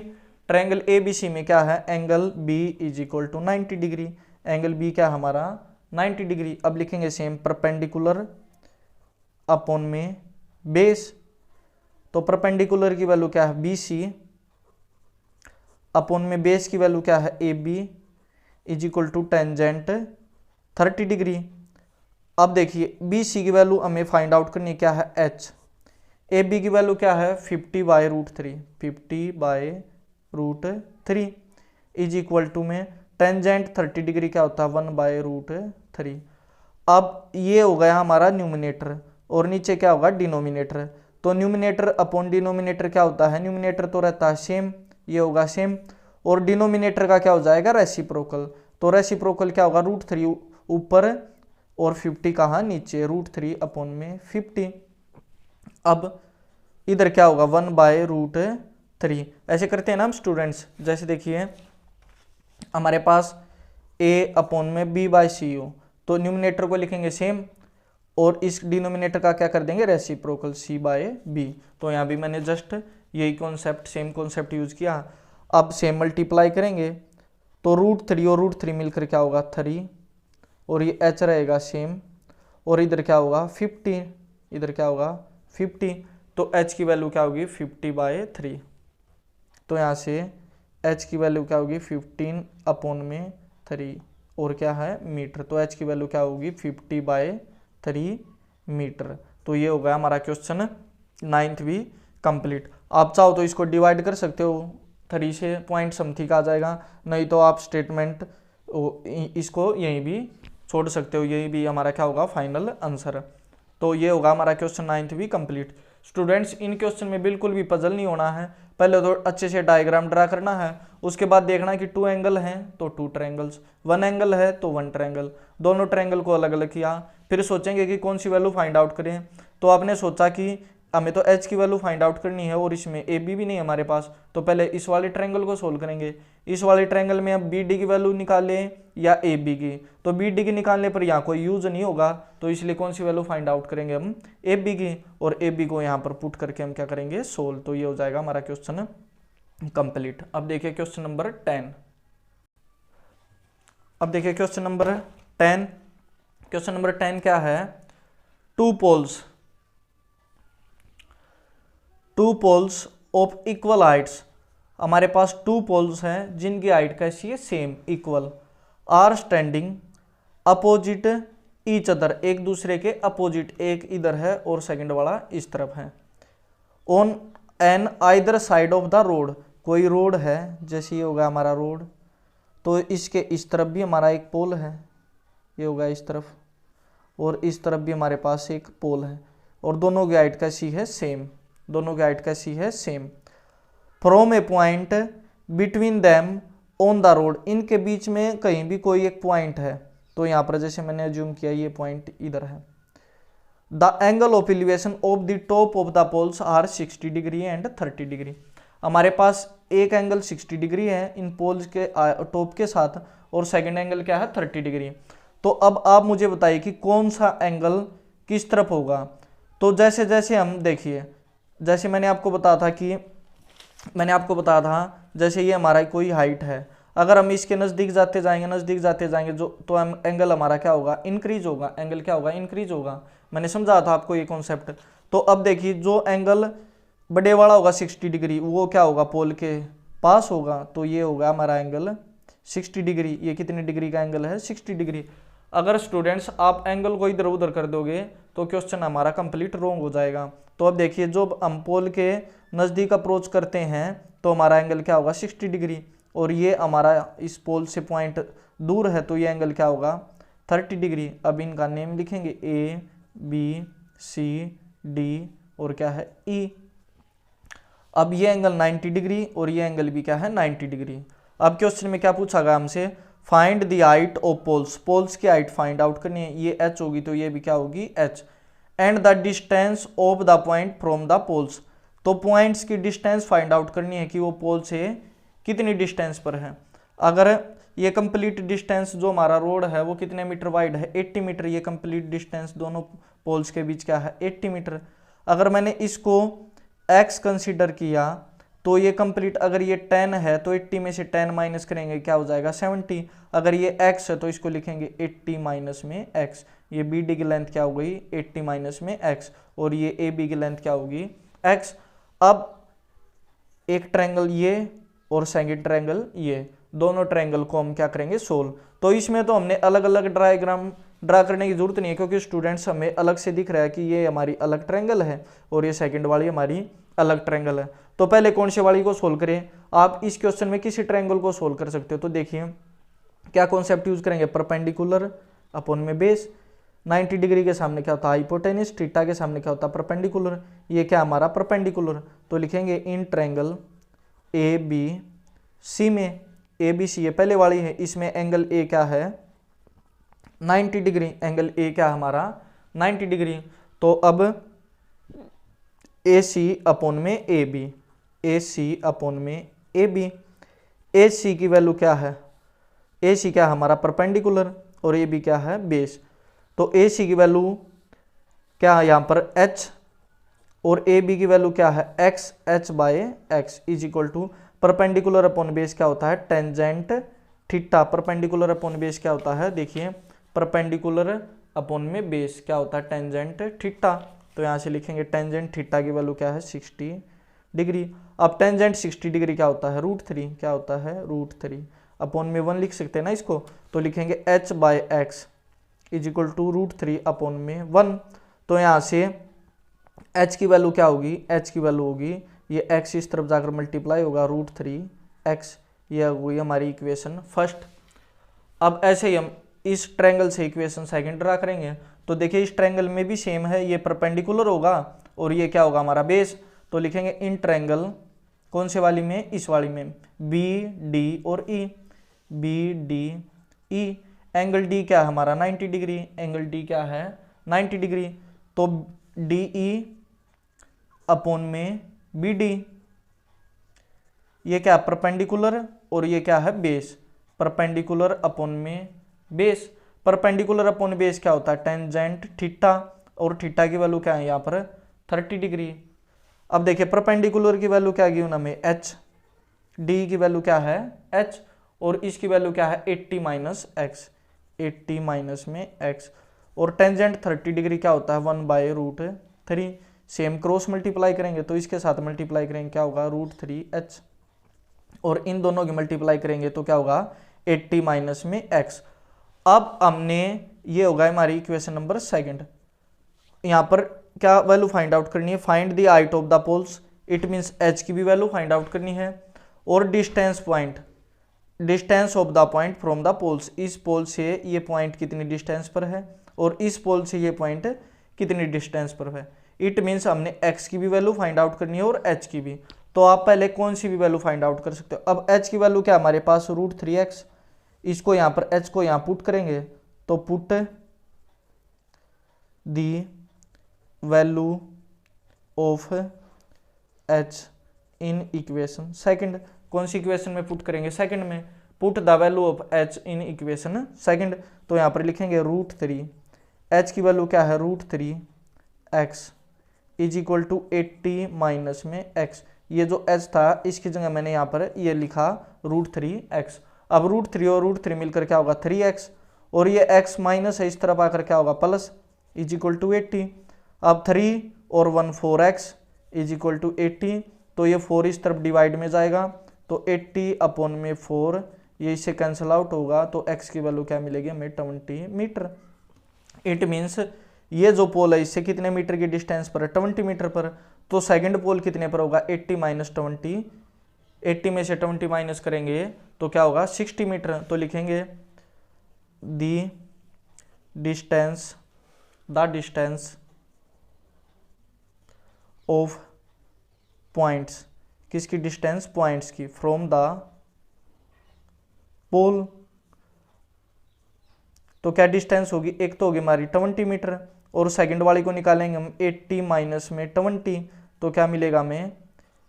Triangle A B C में क्या है angle B is equal to 90 degree. Angle B क्या हमारा 90 डिग्री। अब लिखेंगे सेम परपेंडिकुलर अपॉन में बेस। तो परपेंडिकुलर की वैल्यू क्या है बी सी अपॉन में बेस की वैल्यू क्या है A B is equal to tangent 30 degree. अब देखिए बी सी की वैल्यू हमें फाइंड आउट करनी क्या है एच। ए बी की वैल्यू क्या है 50/√3, 50/√3 इज इक्वल टू में टेंजेंट 30 डिग्री क्या होता है 1/√3। अब ये हो गया हमारा न्यूमिनेटर और नीचे क्या होगा डिनोमिनेटर। तो न्यूमिनेटर अपॉन डिनोमिनेटर क्या होता है, न्यूमिनेटर तो रहता है सेम, ये होगा सेम, और डिनोमिनेटर का क्या हो जाएगा रेसिप्रोकल। तो रेसिप्रोकल क्या होगा √3 ऊपर और 50 कहाँ नीचे, √3 अपॉन में 50। अब इधर क्या होगा 1/√3। ऐसे करते हैं ना हम स्टूडेंट्स। जैसे देखिए हमारे पास a अपॉन में b/c हो, तो न्यूमिनेटर को लिखेंगे सेम और इस डिनोमिनेटर का क्या कर देंगे रेसिप्रोकल c/b। तो यहाँ भी मैंने जस्ट यही कॉन्सेप्ट सेम कॉन्सेप्ट यूज किया। अब सेम मल्टीप्लाई करेंगे तो √3 और √3 मिलकर क्या होगा 3, और ये h रहेगा सेम, और इधर क्या होगा 50, इधर क्या होगा 50। तो h की वैल्यू क्या होगी 50/3। तो यहाँ से h की वैल्यू क्या होगी 15 अपॉन में 3 और क्या है मीटर। तो h की वैल्यू क्या होगी 50/3 मीटर। तो ये हो गया हमारा क्वेश्चन 9th भी कंप्लीट। आप चाहो तो इसको डिवाइड कर सकते हो 3 से, पॉइंट समथिंग आ जाएगा, नहीं तो आप स्टेटमेंट इसको यहीं भी छोड़ सकते हो। यही भी हमारा क्या होगा फाइनल आंसर। तो ये होगा हमारा क्वेश्चन 9th भी कंप्लीट। स्टूडेंट्स इन क्वेश्चन में बिल्कुल भी पजल नहीं होना है, पहले तो अच्छे से डायग्राम ड्रा करना है, उसके बाद देखना है कि 2 एंगल हैं तो 2 ट्रायंगल्स, 1 एंगल है तो 1 ट्रायंगल, दोनों ट्रायंगल को अलग अलग किया। फिर सोचेंगे कि कौन सी वैल्यू फाइंड आउट करें। तो आपने सोचा कि हमें तो h की वैल्यू फाइंड आउट करनी है और इसमें ए बी भी नहीं है हमारे पास, तो पहले इस वाले ट्रायंगल को सोल्व करेंगे। इस वाले ट्रायंगल में अब बी डी की वैल्यू निकालें या ए बी की, तो बी डी की निकालने पर यहाँ कोई यूज नहीं होगा, तो इसलिए कौन सी वैल्यू फाइंड आउट करेंगे हम ए बी की, और ए बी को यहाँ पर पुट करके हम क्या करेंगे सोल्व। तो ये हो जाएगा हमारा क्वेश्चन कंप्लीट। अब देखिए क्वेश्चन नंबर 10। अब देखिए क्वेश्चन नंबर 10। क्वेश्चन नंबर 10 क्या है, 2 पोल्स ऑफ इक्वल हाइट्स। हमारे पास 2 पोल्स हैं जिनकी हाइट कैसी है same equal, are standing opposite each other, एक दूसरे के अपोजिट, एक इधर है और सेकंड वाला इस तरफ है। On an either side of the road, कोई रोड है, जैसे ये होगा हमारा रोड, तो इसके इस तरफ भी हमारा एक पोल है, ये होगा इस तरफ, और इस तरफ भी हमारे पास एक पोल है, और दोनों की हाइट कैसी है, सेम। दोनों की हाइट कैसी है, same. From a point between them on the road, इनके बीच में कहीं भी कोई एक पॉइंट है, तो यहाँ पर जैसे मैंने अज्यूम किया ये पॉइंट इधर है। The angle of elevation of the top of the poles are 60 degree and 30 degree. हमारे पास एक एंगल 60 डिग्री है इन पोल्स के टॉप के साथ, और सेकंड एंगल क्या है, 30 डिग्री। तो अब आप मुझे बताइए कि कौन सा एंगल किस तरफ होगा। तो जैसे जैसे हम देखिए, जैसे मैंने आपको बताया था जैसे ये हमारा कोई हाइट है, अगर हम इसके नज़दीक जाते जाएंगे जो तो एंगल हमारा क्या होगा, इंक्रीज होगा। एंगल क्या होगा, इंक्रीज होगा। मैंने समझाया था आपको ये कॉन्सेप्ट। तो अब देखिए जो एंगल बड़े वाला होगा 60 डिग्री, वो क्या होगा, पोल के पास होगा, तो ये होगा हमारा एंगल 60 डिग्री। ये कितनी डिग्री का एंगल है, 60 डिग्री। अगर स्टूडेंट्स आप एंगल को इधर उधर कर दोगे तो क्वेश्चन हमारा कंप्लीट रॉन्ग हो जाएगा। तो अब देखिए जो हम पोल के नज़दीक अप्रोच करते हैं तो हमारा एंगल क्या होगा, 60 डिग्री, और ये हमारा इस पोल से पॉइंट दूर है तो ये एंगल क्या होगा, 30 डिग्री। अब इनका नेम लिखेंगे ए बी सी डी और क्या है, ई। अब ये एंगल 90 डिग्री और ये एंगल भी क्या है, 90 डिग्री। अब क्वेश्चन में क्या पूछा गया हमसे, find the height of poles, poles की हाइट फाइंड आउट करनी है। ये h होगी तो ये भी क्या होगी, h। And the distance of the point from the poles, तो पॉइंट्स की डिस्टेंस फाइंड आउट करनी है कि वो पोल से कितनी डिस्टेंस पर है। अगर ये कंप्लीट डिस्टेंस जो हमारा रोड है वो कितने मीटर वाइड है, 80 मीटर। ये कंप्लीट डिस्टेंस दोनों पोल्स के बीच क्या है, 80 मीटर। अगर मैंने इसको x कंसीडर किया तो ये कंप्लीट, अगर ये 10 है तो 80 में से 10 माइनस करेंगे क्या हो जाएगा, 70। अगर ये x है तो इसको लिखेंगे 80 माइनस में x। ये BD की लेंथ क्या हो गई, 80 माइनस में x, और ये AB की लेंथ क्या होगी, x। अब एक ट्रायंगल ये और सेकंड ट्रायंगल ये, दोनों ट्रायंगल को हम क्या करेंगे, सोल्व। तो इसमें तो हमने अलग अलग डायग्राम ड्रा करने की जरूरत नहीं है, क्योंकि स्टूडेंट्स हमें अलग से दिख रहा है कि ये हमारी अलग ट्रायंगल है और ये सेकंड वाली हमारी अलग ट्रायंगल है। तो पहले कौन से वाली को सोल्व करें। आप इस क्वेश्चन में किसी ट्रायंगल को सोल्व कर सकते हो। तो देखिए क्या कॉन्सेप्ट यूज करेंगे, परपेंडिकुलर अपॉन में बेस। 90 डिग्री के सामने क्या होता है, हाइपोटेनस। थीटा के सामने क्या होता है, परपेंडिकुलर। ये क्या हमारा परपेंडिकुलर, तो लिखेंगे in triangle A B C में, ए बी सी ये पहले वाली है, इसमें एंगल ए क्या है, 90 डिग्री। एंगल ए क्या हमारा, 90 डिग्री। तो अब ए सी अपॉन में A B, A C upon में ए बी। ए सी की वैल्यू क्या है, ए सी क्या है हमारा परपेंडिकुलर, और ए बी क्या है, बेस। तो ए सी की वैल्यू क्या है यहाँ पर h, और ए बी की वैल्यू क्या है x, h by x is equal to perpendicular upon base क्या होता है, tangent theta. Perpendicular upon base क्या होता है, देखिए परपेंडिकुलर अपॉन में बेस क्या होता है, टेंजेंट थीटा। तो यहाँ से लिखेंगे टेंजेंट थीटा की वैल्यू क्या है, 60 डिग्री। अब टेंजेंट 60 डिग्री क्या होता है, √3, क्या होता है, √3 अपॉन में 1 लिख सकते हैं ना इसको। तो लिखेंगे h by x is equal to √3 upon में 1। तो यहाँ से h की वैल्यू क्या होगी, h की वैल्यू होगी ये x इस तरफ जाकर मल्टीप्लाई होगा √3x। ये होगी हमारी इक्वेशन फर्स्ट। अब ऐसे ही हम इस ट्रायंगल से इक्वेशन सेकंड ड्रा करेंगे। तो देखिए इस ट्रायंगल में भी सेम है, ये परपेंडिकुलर होगा और ये क्या होगा हमारा बेस। तो लिखेंगे इन ट्रायंगल कौन से वाली में, इस वाली में, बी डी और E, B D E. Angle D क्या है हमारा, 90 डिग्री। एंगल डी क्या है, 90 डिग्री। तो डी ई अपॉन में बी डी, ये क्या परपेंडिकुलर और ये क्या है बेस। परपेंडिकुलर अपॉन में बेस, परपेंडिकुलर अपॉन बेस क्या होता है, टेंजेंट थीटा, और थीटा की वैल्यू क्या है यहाँ पर 30 डिग्री। अब देखिए परपेंडिकुलर की वैल्यू क्या गिवन हमें, h, डी की वैल्यू क्या है h, और इसकी वैल्यू क्या है 80 माइनस एक्स, 80 माइनस में x, और टेंजेंट 30 डिग्री क्या होता है 1 बाय √3। सेम क्रॉस मल्टीप्लाई करेंगे तो इसके साथ मल्टीप्लाई करेंगे क्या होगा √3h, और इन दोनों की मल्टीप्लाई करेंगे तो क्या होगा 80 माइनस में x। अब हमने ये होगा हमारी इक्वेशन नंबर सेकंड। यहाँ पर क्या वैल्यू फाइंड आउट करनी है, find the height of the poles. It means h की भी वैल्यू फाइंड आउट करनी है, और distance point, distance of the point from the poles, इस पोल से ये पॉइंट कितनी डिस्टेंस पर है और इस पोल से ये पॉइंट कितनी डिस्टेंस पर है। इट मीन्स हमने x की भी वैल्यू फाइंड आउट करनी है और h की भी। तो आप पहले कौन सी भी वैल्यू फाइंड आउट कर सकते हो। अब h की वैल्यू क्या हमारे पास √3x, इसको यहाँ पर h को यहाँ पुट करेंगे तो put the value of h in equation second. कौन सी इक्वेशन में पुट करेंगे, सेकंड में। Put the value of h in equation second, तो यहाँ पर लिखेंगे √3, h की वैल्यू क्या है √3x is equal to 80 minus में x। ये जो h था इसकी जगह मैंने यहाँ पर ये लिखा √3x। अब √3 और √3 मिलकर क्या होगा 3x, और ये x माइनस है इस तरफ आकर क्या होगा प्लस, इज इक्वल टू 80। अब 3 और 1 4x इज इक्वल टू 80, तो ये 4 इस तरफ डिवाइड में जाएगा तो 80 अपॉन में 4, ये इससे कैंसिल आउट होगा तो x की वैल्यू क्या मिलेगी हमें 20 मीटर। इट मीन्स ये जो पोल है इससे कितने मीटर की डिस्टेंस पर है 20 मीटर पर। तो सेकंड पोल कितने पर होगा 80 माइनस 20, 80 में से 20 माइनस करेंगे तो क्या होगा 60 मीटर। तो लिखेंगे द डिस्टेंस ऑफ पॉइंट्स, किसकी डिस्टेंस पॉइंट्स की, फ्रॉम द पोल। तो क्या डिस्टेंस होगी, एक तो होगी हमारी 20 मीटर और सेकंड वाली को निकालेंगे हम 80 माइनस में 20, तो क्या मिलेगा हमें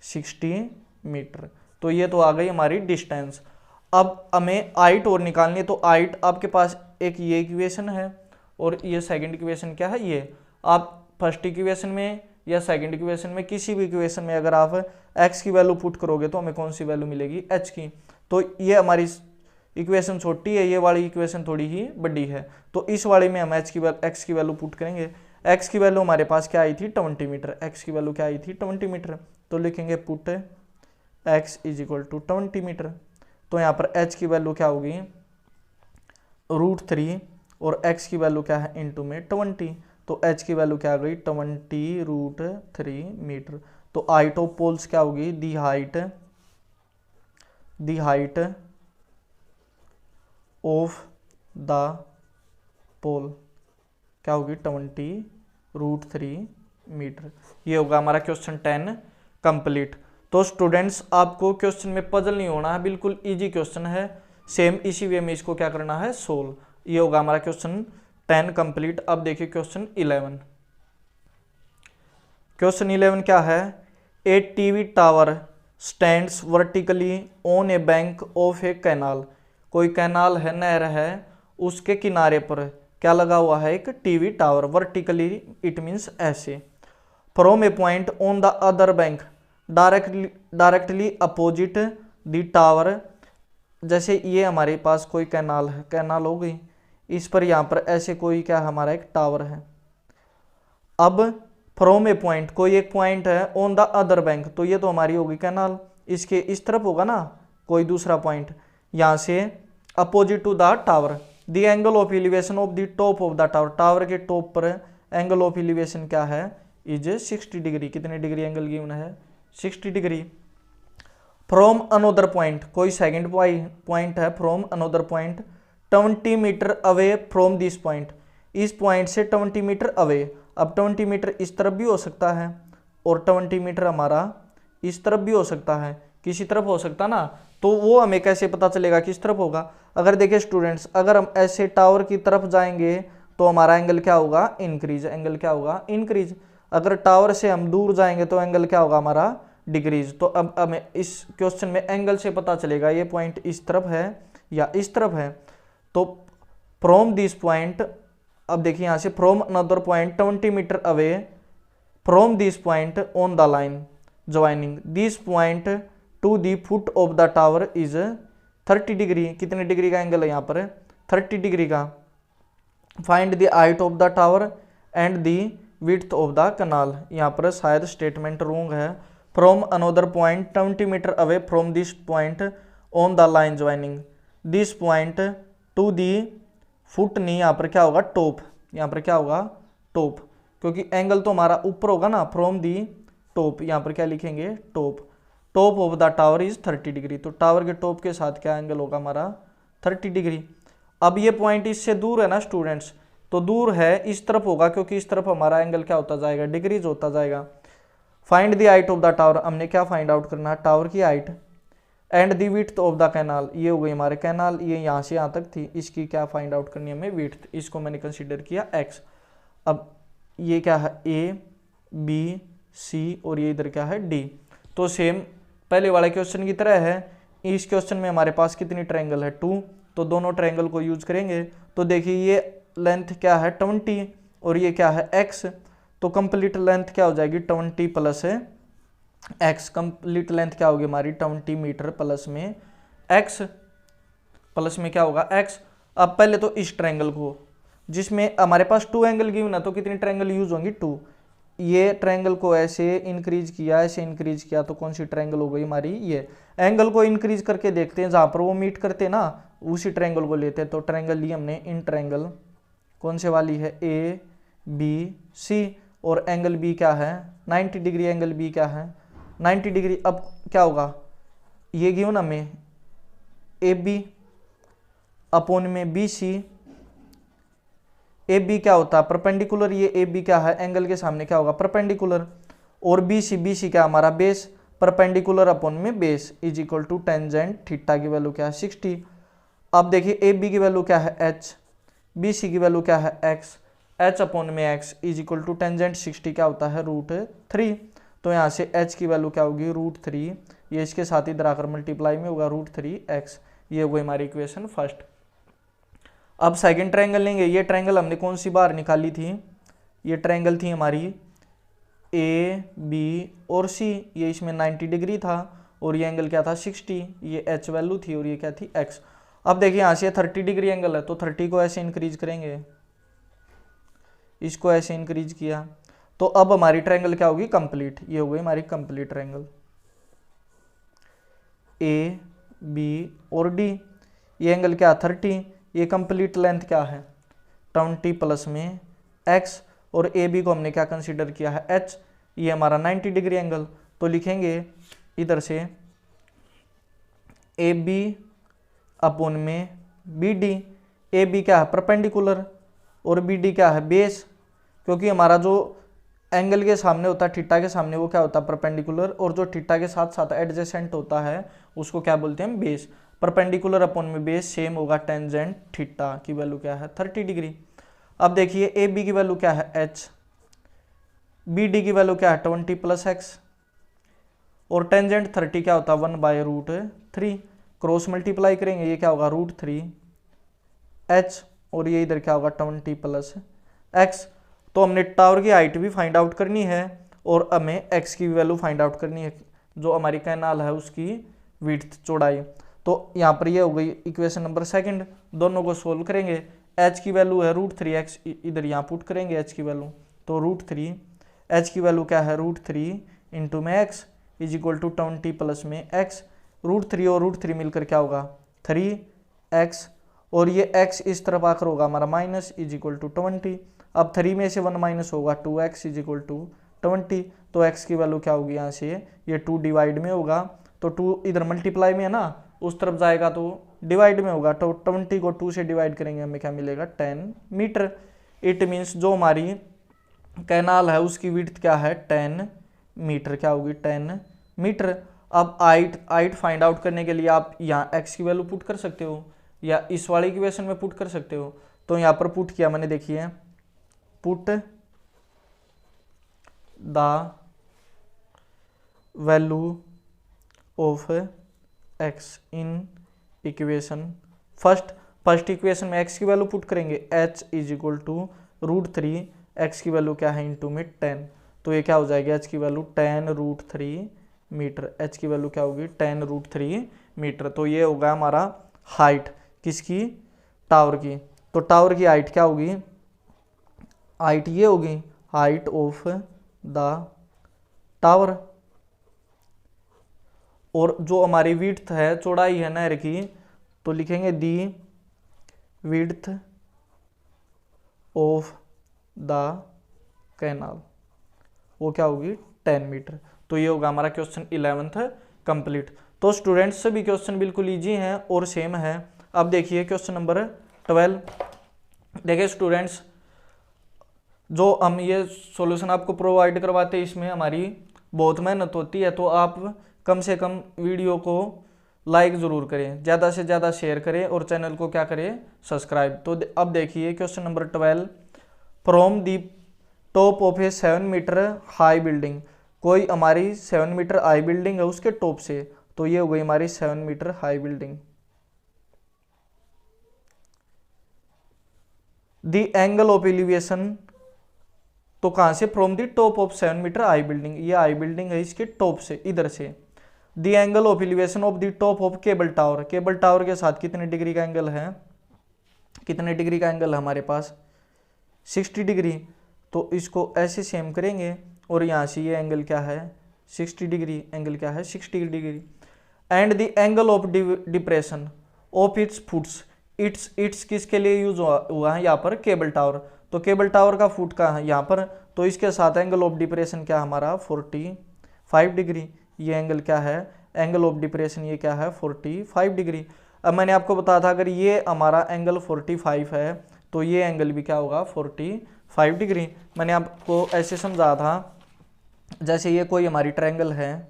60 मीटर। तो ये तो आ गई हमारी डिस्टेंस। अब हमें हाइट और निकालनी है, तो हाइट आपके पास एक ये इक्वेशन है और ये सेकंड इक्वेशन क्या है, ये आप फर्स्ट इक्वेशन में या सेकंड इक्वेशन में किसी भी इक्वेशन में अगर आप x की वैल्यू पुट करोगे तो हमें कौन सी वैल्यू मिलेगी h की। तो ये हमारी इक्वेशन छोटी है, ये वाली इक्वेशन थोड़ी ही बड़ी है, तो इस वाले में हम x की वैल्यू पुट करेंगे। x की वैल्यू हमारे पास क्या आई थी 20 मीटर, x की वैल्यू क्या आई थी 20 मीटर, तो लिखेंगे put x is equal to 20 metre. तो यहाँ पर h की वैल्यू क्या होगी √3 और x की वैल्यू क्या है इंटू में 20, तो h की वैल्यू क्या आ गई 20√3 मीटर। तो हाइट ऑफ पोल्स क्या होगी, दी हाइट ऑफ द पोल क्या होगी 20√3 मीटर। ये होगा हमारा क्वेश्चन 10 कंप्लीट। तो स्टूडेंट्स आपको क्वेश्चन में पजल नहीं होना है, बिल्कुल इजी क्वेश्चन है, सेम इसी वे में इसको क्या करना है सोल्व। ये होगा हमारा क्वेश्चन 10 कंप्लीट। अब देखिए क्वेश्चन 11। क्वेश्चन 11 क्या है, a TV tower stands vertically on a bank of a canal. कोई कैनाल है, नहर है, उसके किनारे पर क्या लगा हुआ है एक TV tower, vertically it means ऐसे। From a point on the other bank directly opposite the tower. जैसे ये हमारे पास कोई कैनाल है, कैनाल हो गई, इस पर यहाँ पर ऐसे कोई क्या हमारा एक टावर है। अब फ्रॉम ए पॉइंट, कोई एक पॉइंट है ऑन द अदर बैंक, तो ये तो हमारी होगी कैनाल, इसके इस तरफ होगा ना कोई दूसरा पॉइंट, यहाँ से opposite to the tower. The angle of elevation of the top of the tower, tower के टॉप पर एंगल ऑफ एलिवेशन क्या है इज 60 डिग्री। कितने डिग्री एंगल गिवन है 60 डिग्री। फ्रॉम अनोदर पॉइंट, कोई सेकंड पॉइंट है from another point 20 metre away from this point, इस point से 20 मीटर अवे। अब 20 मीटर इस तरफ भी हो सकता है और 20 मीटर हमारा इस तरफ भी हो सकता है, किसी तरफ हो सकता ना, तो वो हमें कैसे पता चलेगा किस तरफ होगा। अगर देखिए स्टूडेंट्स, अगर हम ऐसे टावर की तरफ जाएंगे तो हमारा एंगल क्या होगा इंक्रीज, एंगल क्या होगा इंक्रीज। अगर टावर से हम दूर जाएंगे तो एंगल क्या होगा हमारा डिक्रीज। तो अब हमें इस क्वेश्चन में एंगल से पता चलेगा ये पॉइंट इस तरफ है या इस तरफ है। तो फ्रॉम दिस पॉइंट, अब देखिए यहाँ से from another point 20 metre away from this point on the line joining this point to the foot of the tower is 30 degree. कितने डिग्री का एंगल है यहाँ पर 30 डिग्री का। Find the height of the tower and the width of the canal. यहाँ पर शायद statement wrong है। From another point 20 metre away from this point on the line joining this point to the foot, नहीं यहाँ पर क्या होगा top, यहाँ पर क्या होगा टॉप, क्योंकि एंगल तो हमारा ऊपर होगा ना फ्रॉम दी टॉप, यहाँ पर क्या लिखेंगे top. Top of the tower is 30 degree. तो टावर के टॉप के साथ क्या एंगल होगा हमारा 30 डिग्री। अब ये पॉइंट इससे दूर है ना स्टूडेंट्स, तो दूर है इस तरफ होगा क्योंकि इस तरफ हमारा एंगल क्या होता जाएगा डिग्रीज होता जाएगा। Find the height of the tower, हमने क्या फाइंड आउट करना है टावर की height. And the width of the canal, ये हो गई हमारे कैनाल, ये यहाँ से यहाँ तक थी, इसकी क्या फाइंड आउट करनी है हमें विड्थ, इसको मैंने कंसीडर किया x। अब ये क्या है a b c और ये इधर क्या है d। तो सेम पहले वाले क्वेश्चन की तरह है, इस क्वेश्चन में हमारे पास कितनी ट्रायंगल है 2, तो दोनों ट्रायंगल को यूज करेंगे। तो देखिए ये लेंथ क्या है 20 और ये क्या है x, तो कंप्लीट लेंथ क्या हो जाएगी 20 प्लस x, कंप्लीट लेंथ क्या होगी हमारी 20 मीटर प्लस में x, प्लस में क्या होगा x। अब पहले तो इस ट्रायंगल को जिसमें हमारे पास 2 एंगल गिवन है, तो कितनी ट्रायंगल यूज होंगी 2। ये ट्रायंगल को ऐसे इंक्रीज किया, ऐसे इंक्रीज किया, तो कौन सी ट्रायंगल हो गई हमारी ये। एंगल को इंक्रीज करके देखते हैं, जहां पर वो मीट करते ना उसी ट्रायंगल को लेते हैं। तो ट्रायंगल ली हमने इन ट्रायंगल, कौन से वाली है ए बी सी, और एंगल बी क्या है 90 डिग्री, एंगल बी क्या है 90 डिग्री। अब क्या होगा ये गिवन हमें ए बी अपॉन में बी सी, ए बी क्या होता है परपेंडिकुलर, ये ए बी क्या है एंगल के सामने क्या होगा परपेंडिकुलर, और बी सी क्या हमारा बेस, परपेंडिकुलर अपॉन में base is equal to tangent theta की वैल्यू क्या है 60। अब देखिए ए बी की वैल्यू क्या है h, बी सी की वैल्यू क्या है x, h अपॉन में x is equal to tangent 60 क्या होता है √3। तो यहाँ से h की वैल्यू क्या होगी √3, ये इसके साथ इधर आकर मल्टीप्लाई में होगा √3x। ये हो गई हमारी इक्वेशन फर्स्ट। अब सेकंड ट्रायंगल लेंगे। ये ट्रायंगल हमने कौन सी बार निकाली थी, ये ट्रायंगल थी हमारी ए बी और सी, ये इसमें 90 डिग्री था और ये एंगल क्या था 60, ये h वैल्यू थी और ये क्या थी x। अब देखिए यहाँ से 30 डिग्री एंगल है, तो 30 को ऐसे इंक्रीज करेंगे, इसको ऐसे इंक्रीज किया, तो अब हमारी ट्रायंगल क्या होगी कंप्लीट, ये हो गई हमारी कंप्लीट ट्रायंगल ए बी और डी। ये एंगल क्या 30, ये कंप्लीट लेंथ क्या है 20 प्लस में x, और ए बी को हमने क्या कंसीडर किया है h, ये हमारा 90 डिग्री एंगल। तो लिखेंगे इधर से ए बी अपॉन में बी डी, ए बी क्या है परपेंडिकुलर और बी डी क्या है बेस, क्योंकि हमारा जो एंगल के सामने होता है थीटा के सामने वो क्या होता है परपेंडिकुलर, और जो थीटा के साथ साथ एडजेसेंट होता है उसको क्या बोलते हैं बेस। परपेंडिकुलर अपॉन में बेस सेम होगा टेंजेंट थीटा की वैल्यू क्या है 30 डिग्री। अब देखिए ए बी की वैल्यू क्या है h, बी डी की वैल्यू क्या है 20 प्लस x, और टेंजेंट 30 क्या होता है 1/√3, क्रॉस मल्टीप्लाई करेंगे ये क्या होगा √3h, और ये इधर क्या होगा 20 प्लस x। तो हमने टावर की हाइट भी फाइंड आउट करनी है और हमें x की वैल्यू फाइंड आउट करनी है, जो हमारी कैनाल है उसकी विड्थ चौड़ाई। तो यहाँ पर ये हो गई इक्वेशन नंबर सेकंड, दोनों को सोल्व करेंगे। h की वैल्यू है √3x, इधर यहाँ पुट करेंगे h की वैल्यू, तो √3, h की वैल्यू क्या है √3 इंटू में x is equal to 20 plus में x, √3 और √3 मिलकर क्या होगा 3x, और ये x इस तरफ आकर होगा हमारा माइनस इज इक्वल टू 20। अब 3 में से 1 माइनस होगा 2x इज इक्वल टू 20, तो x की वैल्यू क्या होगी यहाँ से ये 2 डिवाइड में होगा, तो 2 इधर मल्टीप्लाई में है ना उस तरफ जाएगा तो डिवाइड में होगा, तो 20 को 2 से डिवाइड करेंगे हमें क्या मिलेगा 10 मीटर। इट मीन्स जो हमारी कैनाल है उसकी विड्थ क्या है 10 मीटर, क्या होगी 10 मीटर। अब हाइट फाइंड आउट करने के लिए आप यहाँ x की वैल्यू पुट कर सकते हो या इस वाले इक्वेशन में पुट कर सकते हो। तो यहाँ पर पुट किया मैंने, देखिए put the value of x in equation first equation में x की वैल्यू पुट करेंगे h is equal to √3, x की वैल्यू क्या है इंटू में 10, तो ये क्या हो जाएगी h की वैल्यू 10√3 मीटर, h की वैल्यू क्या होगी 10√3 मीटर। तो ये होगा हमारा हाइट किसकी टावर की। तो टावर की हाइट क्या होगी, हाइट ये होगी हाइट ऑफ द टावर, और जो हमारी विड्थ है चौड़ाई है नहर की, तो लिखेंगे दी विड्थ ऑफ द कैनाल, वो क्या होगी 10 मीटर। तो ये होगा हमारा क्वेश्चन 11th कंप्लीट। तो स्टूडेंट्स सभी क्वेश्चन बिल्कुल इजी हैं और सेम है। अब देखिए क्वेश्चन नंबर 12। देखिए स्टूडेंट्स, जो हम ये सॉल्यूशन आपको प्रोवाइड करवाते हैं इसमें हमारी बहुत मेहनत होती है, तो आप कम से कम वीडियो को लाइक ज़रूर करें, ज़्यादा से ज़्यादा शेयर करें और चैनल को क्या करें, सब्सक्राइब। तो अब देखिए question number 12। From the top of a 7 metre high building, कोई हमारी 7 मीटर हाई बिल्डिंग है उसके टॉप से, तो ये हो गई हमारी 7 metre high building. The angle of elevation, तो कहां से, from the top of 7 metre high building, ये हाई बिल्डिंग है इसके टॉप से, इधर से। The angle of elevation of the top of cable tower, cable tower के साथ कितने डिग्री का एंगल है, कितने डिग्री का एंगल है हमारे पास, 60 डिग्री। तो इसको ऐसे सेम करेंगे और यहाँ से ये एंगल क्या है, 60 डिग्री, एंगल क्या है, 60 degree. And the angle of depression of its foots, it's किसके लिए यूज हुआ है यहाँ पर, केबल टावर। तो केबल टावर का फुट का है यहाँ पर, तो इसके साथ एंगल ऑफ डिप्रेशन क्या हमारा 45 डिग्री। ये एंगल क्या है, एंगल ऑफ डिप्रेशन ये क्या है 45 डिग्री। अब मैंने आपको बताया था अगर ये हमारा एंगल 45 है तो ये एंगल भी क्या होगा 45 डिग्री। मैंने आपको ऐसे समझा था, जैसे ये कोई हमारी ट्रायंगल है,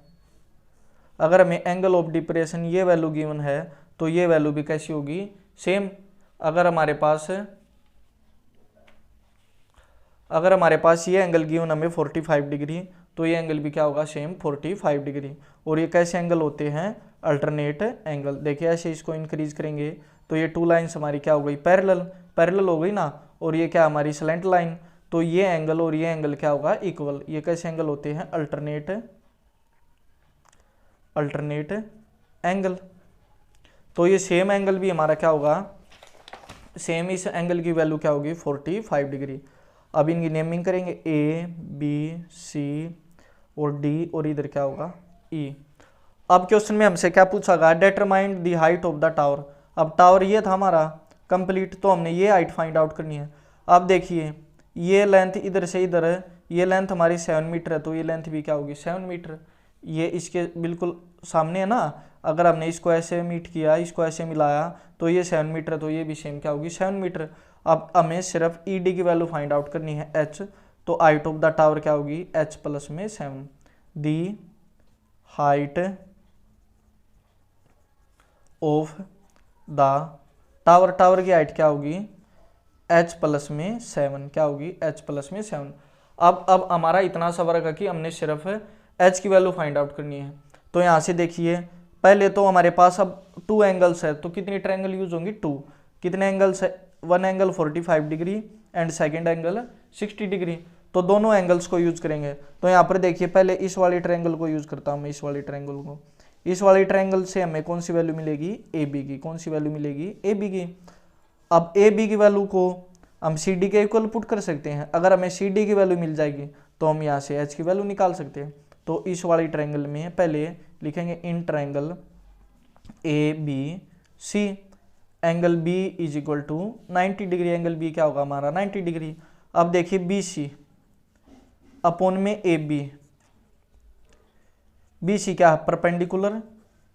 अगर हमें एंगल ऑफ डिप्रेशन ये वैल्यू गिवन है तो ये वैल्यू भी कैसी होगी, सेम। अगर हमारे पास ये एंगल गिवन हमें 45 डिग्री, तो ये एंगल भी क्या होगा, सेम 45 डिग्री। और ये कैसे एंगल होते हैं, अल्टरनेट एंगल। देखिए ऐसे इसको इंक्रीज करेंगे तो ये टू लाइन्स हमारी क्या हो गई, पैरेलल हो गई ना, और ये क्या हमारी स्लैंट लाइन। तो ये एंगल और ये एंगल क्या होगा, इक्वल। ये कैसे एंगल होते हैं, अल्टरनेट एंगल। तो ये सेम एंगल भी हमारा क्या होगा, सेम इस एंगल की वैल्यू क्या होगी 45 डिग्री। अब इनकी नेमिंग करेंगे ए बी सी और डी, और इधर क्या होगा ई। अब क्वेश्चन में हमसे क्या पूछा गया, determine the height of the tower. अब टावर ये था हमारा कंप्लीट, तो हमने ये हाइट फाइंड आउट करनी है। अब देखिए ये लेंथ इधर से इधर है, ये लेंथ हमारी 7 मीटर है, तो ये लेंथ भी क्या होगी 7 मीटर। ये इसके बिल्कुल सामने है ना, अगर हमने इसको ऐसे मीट किया, इसको ऐसे मिलाया, तो ये 7 मीटर, तो ये भी सेम क्या होगी 7 मीटर। अब हमें सिर्फ ई डी की वैल्यू फाइंड आउट करनी है एच, तो हाइट ऑफ द टावर क्या होगी एच प्लस में 7। दी height of the tower, tower की हाइट क्या होगी एच प्लस में 7, क्या होगी एच प्लस में 7। अब हमारा इतना सा वर्क है कि हमने सिर्फ एच की वैल्यू फाइंड आउट करनी है। तो यहाँ से देखिए पहले तो हमारे पास अब 2 एंगल्स है, तो कितनी ट्रायंगल यूज होंगी 2। कितने एंगल्स है, one angle 45 degree and second angle 60 degree, तो दोनों एंगल्स को यूज करेंगे। तो यहाँ पर देखिए पहले इस वाली ट्रायंगल को यूज करता हूँ मैं, इस वाली ट्रायंगल को। इस वाली ट्रायंगल से हमें कौन सी वैल्यू मिलेगी, ए बी की। कौन सी वैल्यू मिलेगी, ए बी की। अब ए बी की वैल्यू को हम सी डी के इक्वल पुट कर सकते हैं। अगर हमें सी डी की वैल्यू मिल जाएगी तो हम यहाँ से एच की वैल्यू निकाल सकते हैं। तो इस वाली ट्रायंगल में पहले लिखेंगे in triangle A B C, angle B is equal to 90 degree. Angle B क्या होगा हमारा 90 डिग्री। अब देखिए बी सी अपॉन में ए बी, बी सी क्या है परपेंडिकुलर,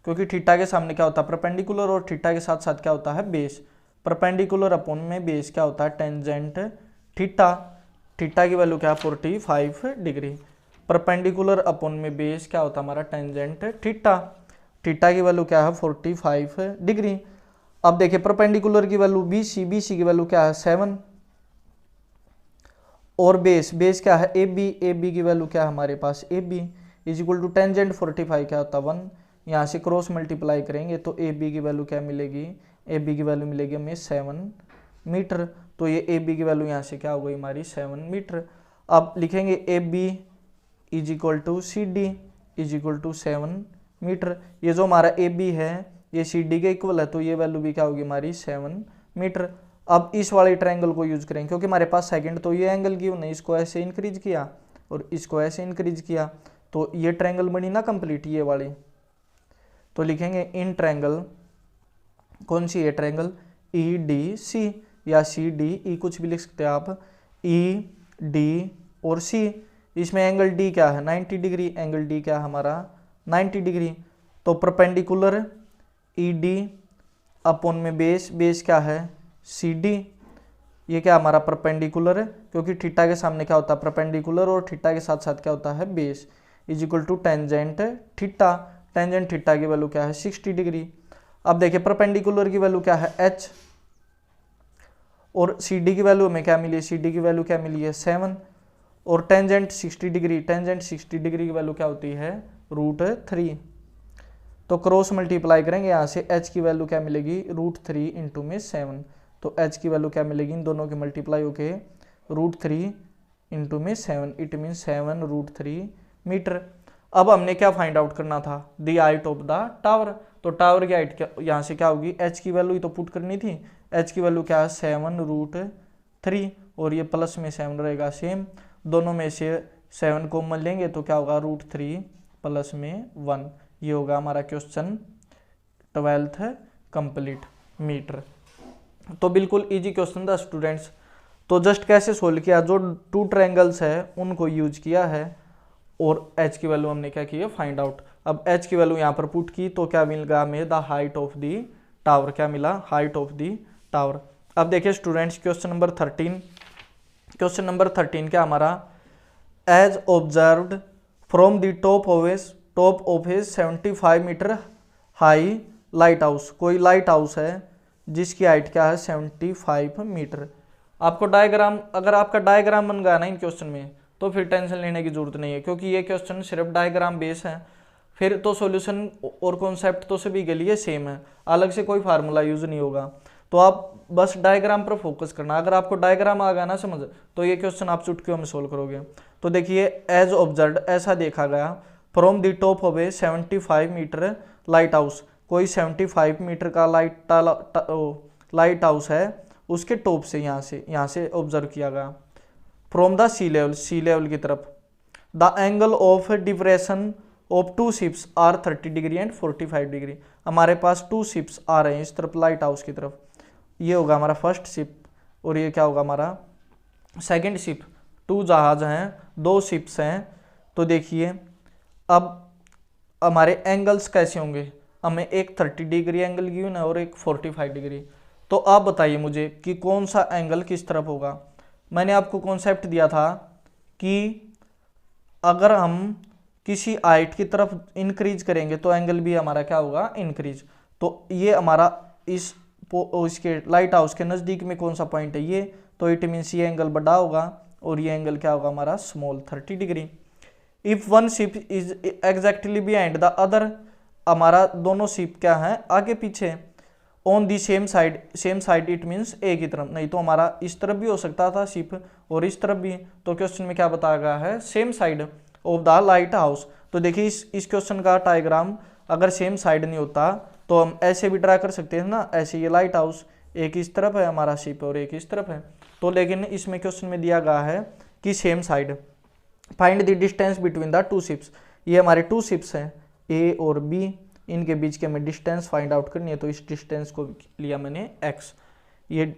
क्योंकि थीटा के सामने क्या होता है परपेंडिकुलर, और थीटा के साथ साथ क्या होता है बेस। परपेंडिकुलर अपॉन में बेस क्या होता है टेंजेंट थीटा। थीटा की वैल्यू क्या है 45 डिग्री। परपेंडिकुलर अपॉन में बेस क्या होता है हमारा टेंजेंट थीटा। थीटा की वैल्यू क्या है 45 डिग्री। अब देखिए परपेंडिकुलर की वैल्यू बी सी की वैल्यू क्या है 7, और बेस क्या है ए बी की वैल्यू क्या है हमारे पास A B is equal to tangent 45 क्या होता है 1। यहाँ से क्रॉस मल्टीप्लाई करेंगे तो ए बी की वैल्यू क्या मिलेगी, ए बी की वैल्यू मिलेगी हमें 7 मीटर। तो ये ए बी की वैल्यू यहाँ से क्या हो गई हमारी 7 मीटर। अब लिखेंगे A B is equal to C D is equal to 7 metre. ये जो हमारा ए बी है ये सी डी के इक्वल है, तो ये वैल्यू भी क्या होगी हमारी 7 मीटर। अब इस वाले ट्रायंगल को यूज करेंगे, क्योंकि हमारे पास सेकंड तो ये एंगल की नहीं, इसको ऐसे इंक्रीज किया और इसको ऐसे इंक्रीज किया, तो ये ट्रायंगल बनी ना कंप्लीट ये वाली। तो लिखेंगे इन ट्रायंगल, कौन सी है ट्रायंगल ई डी सी या सी डी ई, कुछ भी लिख सकते हैं आप, ई डी और सी। इसमें एंगल डी क्या है 90 डिग्री, एंगल डी क्या है हमारा 90 डिग्री। तो परपेंडिकुलर ED अपॉन में बेस, बेस क्या है CD, ये क्या हमारा परपेंडिकुलर है क्योंकि थीटा के सामने क्या होता है परपेंडिकुलर और थीटा के साथ साथ क्या होता है base, is equal to tangent theta. Tangent theta की वैल्यू क्या है 60 डिग्री। अब देखिए परपेंडिकुलर की वैल्यू क्या है h और CD की वैल्यू हमें क्या मिली है, CD की वैल्यू क्या मिली है 7 और टेंजेंट 60 डिग्री, टेंजेंट 60 डिग्री की वैल्यू क्या होती है √3। तो क्रॉस मल्टीप्लाई करेंगे यहाँ से h की वैल्यू क्या मिलेगी √3 इंटू में 7, तो h की वैल्यू क्या मिलेगी इन दोनों के मल्टीप्लाई होके √3 इंटू में 7, इट मीन 7√3 मीटर। अब हमने क्या फाइंड आउट करना था दी हाइट ऑफ द टावर, तो टावर की हाइट क्या यहाँ से क्या होगी h की वैल्यू ही तो पुट करनी थी, h की वैल्यू क्या है 7√3 और ये प्लस में 7 रहेगा सेम, दोनों में से 7 कॉमन लेंगे तो क्या होगा √3 प्लस में 1, ये होगा हमारा क्वेश्चन 12th कंप्लीट मीटर। तो बिल्कुल इजी क्वेश्चन था स्टूडेंट्स। तो जस्ट कैसे सोल्व किया, जो 2 ट्रायंगल्स है उनको यूज किया है और h की वैल्यू हमने क्या की है फाइंड आउट। अब h की वैल्यू यहाँ पर पुट की तो क्या मिल गया हमें the height of the tower, क्या मिला हाइट ऑफ दी टावर। अब देखिए students question number 13, question number 13 क्या हमारा, as observed from the top of a 75 metre high lighthouse, कोई लाइट हाउस है जिसकी हाइट क्या है 75 मीटर। आपको डायग्राम, अगर आपका डायग्राम बन गया ना इन क्वेश्चन में तो फिर टेंशन लेने की जरूरत नहीं है क्योंकि ये क्वेश्चन सिर्फ डायग्राम बेस है, फिर तो सॉल्यूशन और कॉन्सेप्ट तो सभी के लिए सेम है, अलग से कोई फार्मूला यूज नहीं होगा। तो आप बस डायग्राम पर फोकस करना, अगर आपको डायग्राम आ गया ना समझ तो ये क्वेश्चन आप चुटकियों में सोल्व करोगे। तो देखिए एज ऑब्जर्व्ड ऐसा देखा गया from the top of a 75 metre lighthouse, कोई 75 मीटर का लाइट हाउस है उसके टॉप से यहाँ से ऑब्जर्व किया गया फ्रॉम द सी लेवल की तरफ। The angle of depression of 2 ships are 30 degree and 45 degree. हमारे पास 2 शिप्स आ रहे हैं इस तरफ लाइट हाउस की तरफ, ये होगा हमारा फर्स्ट शिप और ये क्या होगा हमारा सेकंड शिप। 2 जहाज हैं, 2 शिप्स हैं। तो देखिए अब हमारे एंगल्स कैसे होंगे, हमें एक 30 डिग्री एंगल गिवन है और एक 45 डिग्री। तो आप बताइए मुझे कि कौन सा एंगल किस तरफ होगा। मैंने आपको कॉन्सेप्ट दिया था कि अगर हम किसी हाइट की तरफ इंक्रीज करेंगे तो एंगल भी हमारा क्या होगा इंक्रीज। तो ये हमारा इसके लाइट हाउस के नज़दीक में कौन सा पॉइंट है ये, तो इट मीन्स ये एंगल बड़ा होगा और ये एंगल क्या होगा हमारा small 30 degree. If one ship is exactly behind the other, हमारा दोनों शिप क्या है आगे पीछे, on the same side it means A की तरफ, नहीं तो हमारा इस तरफ भी हो सकता था शिप और इस तरफ भी। तो क्वेश्चन में क्या बताया गया है same side of the light house. तो देखिए इस क्वेश्चन का डायग्राम अगर सेम साइड नहीं होता तो हम ऐसे भी ड्रा कर सकते हैं ना, ऐसे ये लाइट हाउस एक इस तरफ है हमारा शिप और एक इस तरफ है। तो लेकिन इसमें क्वेश्चन में दिया गया है कि same side. Find the distance between the 2 ships, ये हमारे 2 शिप्स हैं ए और बी, इनके बीच के हमें डिस्टेंस फाइंड आउट करनी है। तो इस डिस्टेंस को लिया मैंने x, ये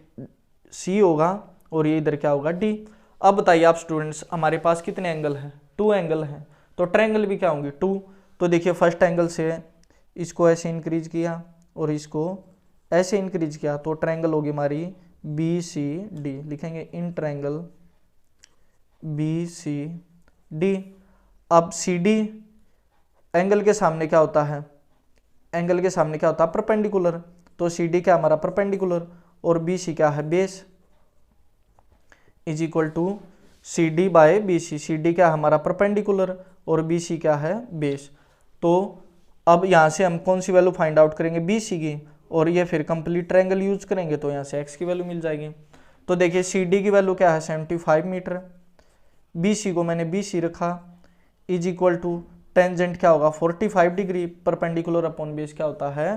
c होगा और ये इधर क्या होगा d। अब बताइए आप स्टूडेंट्स हमारे पास कितने एंगल हैं, 2 एंगल हैं, तो ट्रायंगल भी क्या होंगे 2। तो देखिए फर्स्ट एंगल से इसको ऐसे इंक्रीज किया और इसको ऐसे इंक्रीज किया तो ट्रायंगल होगी हमारी BCD, लिखेंगे इन ट्रायंगल BCD। अब CD एंगल के सामने क्या होता है, एंगल के सामने क्या होता है परपेंडिकुलर, तो CD क्या हमारा परपेंडिकुलर और BC क्या है base, is equal to CD by BC। CD क्या हमारा परपेंडिकुलर और BC क्या है बेस। तो अब यहाँ से हम कौन सी वैल्यू फाइंड आउट करेंगे BC की, और ये फिर कंप्लीट ट्रायंगल यूज करेंगे तो यहाँ से x की वैल्यू मिल जाएगी। तो देखिए CD की वैल्यू क्या है 75 मीटर, BC को मैंने BC रखा, इज इक्वल टू टेंजेंट क्या होगा 45 डिग्री, परपेंडिकुलर अपॉन बेस क्या होता है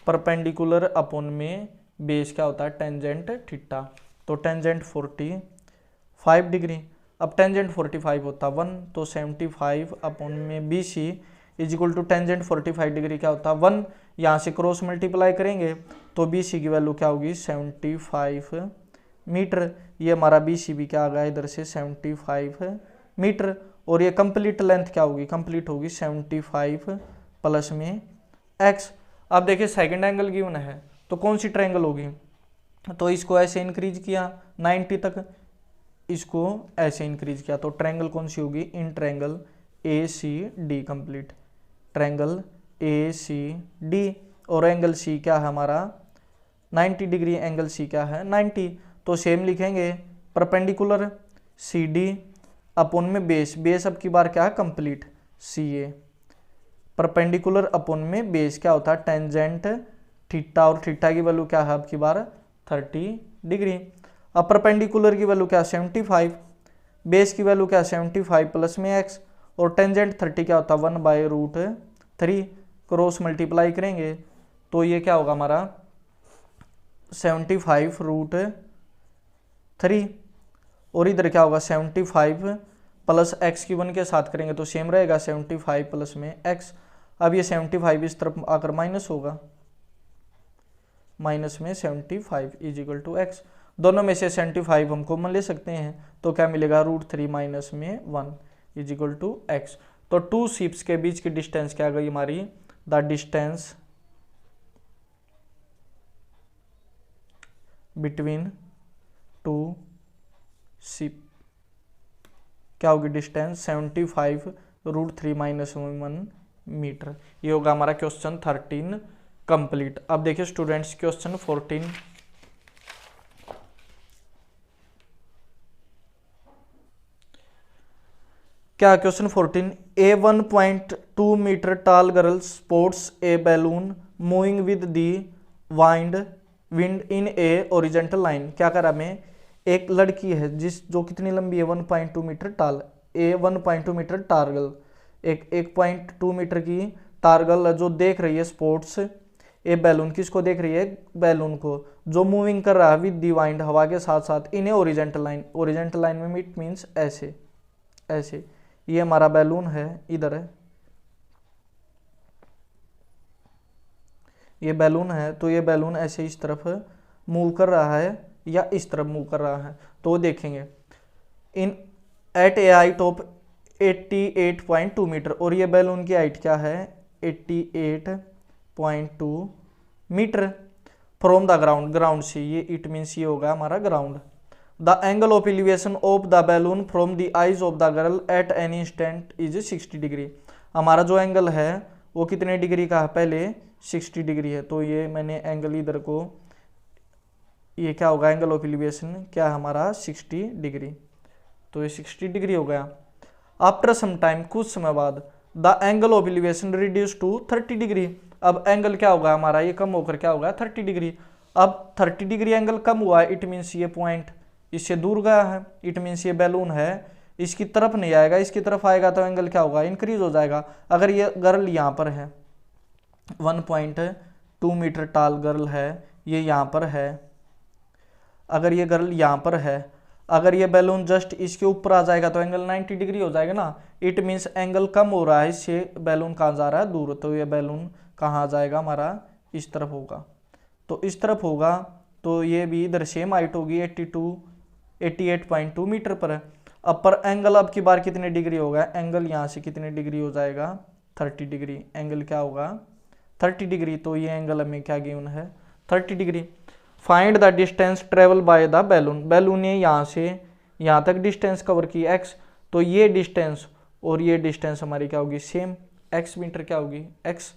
परपेंडिकुलर अपॉन में बेस क्या होता है टेंजेंट थीटा। तो टेंजेंट 45 डिग्री, अब टेंजेंट 45 होता 1, तो 75 अपॉन में BC is equal to tangent 45 degree क्या होता 1, यहाँ से क्रॉस मल्टीप्लाई करेंगे तो BC की वैल्यू क्या होगी 75 मीटर। ये हमारा BC भी क्या आ गया इधर से 75 मीटर और ये कंप्लीट लेंथ क्या होगी, कंप्लीट होगी 75 प्लस में एक्स। अब देखिए सेकंड एंगल गिवन है तो कौन सी ट्रायंगल होगी, तो इसको ऐसे इंक्रीज किया 90 तक, इसको ऐसे इंक्रीज किया, तो ट्रायंगल कौन सी होगी, in triangle A C D complete, triangle A C D. और एंगल सी क्या है हमारा 90 डिग्री, एंगल सी क्या है 90। तो सेम लिखेंगे परपेंडिकुलर सी डी अपॉन में बेस, बेस अब की बार क्या है कंप्लीट सी ए, परपेंडिकुलर अपॉन में बेस क्या होता है टेंजेंट थीटा, और थीटा की वैल्यू क्या है अब की बार 30 डिग्री। अब परपेंडिकुलर की वैल्यू क्या 75, बेस की वैल्यू क्या 75 प्लस में एक्स, और टेंजेंट 30 क्या होता है 1/√3, क्रॉस मल्टीप्लाई करेंगे तो ये क्या होगा हमारा 75√3, और इधर क्या होगा 75 प्लस एक्स की 1 के साथ करेंगे तो सेम रहेगा 75 प्लस में एक्स। अब ये 75 इस तरफ आकर माइनस होगा, माइनस में 75 इज इक्वल टू एक्स, दोनों में से 75 हम कॉमन ले सकते हैं तो क्या मिलेगा √3 माइनस में 1 इज इक्वल टू एक्स। तो टू शिप्स के बीच की डिस्टेंस क्या गई हमारी, the distance between two ship क्या होगी डिस्टेंस 75√3 माइनस 1 मीटर। ये होगा हमारा क्वेश्चन 13 कंप्लीट। अब देखिए स्टूडेंट्स क्वेश्चन 14, क्या क्वेश्चन 14, ए 1.2 मीटर टाल girl sports A balloon moving with the wind in A horizontal line. क्या करा हमें, एक लड़की है जो कितनी लंबी है 1.2 मीटर टाल, ए 1.2 मीटर टारगल, एक 1.2 मीटर की टारगल जो देख रही है स्पोर्ट्स ए बैलून, किसको देख रही है बैलून को, जो मूविंग कर रहा है विद दी वाइंड हवा के साथ साथ इन ए ओरिजेंटल लाइन, ओरिजेंटल लाइन में इट मीन्स ऐसे ऐसे, ये हमारा बैलून है इधर है, ये बैलून है तो ये बैलून ऐसे इस तरफ मूव कर रहा है या इस तरफ मूव कर रहा है, तो देखेंगे in at a height of 88.2 metre, और ये बैलून की हाइट क्या है 88.2 metre from the ground, ground से, ये इट मीन्स ये होगा हमारा ground. The angle of elevation of the balloon from the eyes of the girl at any instant is 60 degree. हमारा जो एंगल है वो कितने डिग्री का है, पहले 60 डिग्री है, तो ये मैंने एंगल इधर को, ये क्या होगा एंगल ऑफ एलिवेशन क्या हमारा 60 डिग्री, तो ये 60 डिग्री हो गया। आफ्टर सम टाइम, कुछ समय बाद, the angle of elevation reduce to 30 degree, अब एंगल क्या होगा हमारा, ये कम होकर क्या होगा 30 डिग्री। अब 30 डिग्री एंगल कम हुआ है, इट मीन्स ये पॉइंट इससे दूर गया है, इट मीन्स ये बैलून है इसकी तरफ नहीं आएगा, इसकी तरफ आएगा तो एंगल क्या होगा इंक्रीज हो जाएगा। अगर ये गर्ल यहाँ पर है 1.2 मीटर टाल गर्ल है, ये यहाँ पर है, अगर ये गर्ल यहाँ पर है, अगर ये बैलून जस्ट इसके ऊपर आ जाएगा तो एंगल 90 डिग्री हो जाएगा ना, इट मीन्स एंगल कम हो रहा है, इससे बैलून कहाँ जा रहा है दूर, तो ये बैलून कहाँ जाएगा हमारा इस तरफ होगा, तो इस तरफ होगा, तो ये भी इधर सेम हाइट होगी 88.2 मीटर पर। अब पर एंगल अब की बार कितने डिग्री होगा, एंगल यहाँ से कितने डिग्री हो जाएगा 30 डिग्री, एंगल क्या होगा 30 डिग्री, तो ये एंगल हमें क्या गिवन है 30 degree. Find the distance travel by the balloon, balloon ने यहाँ से यहाँ तक डिस्टेंस कवर की x, तो ये डिस्टेंस और ये डिस्टेंस हमारी क्या होगी सेम, x मीटर क्या होगी x।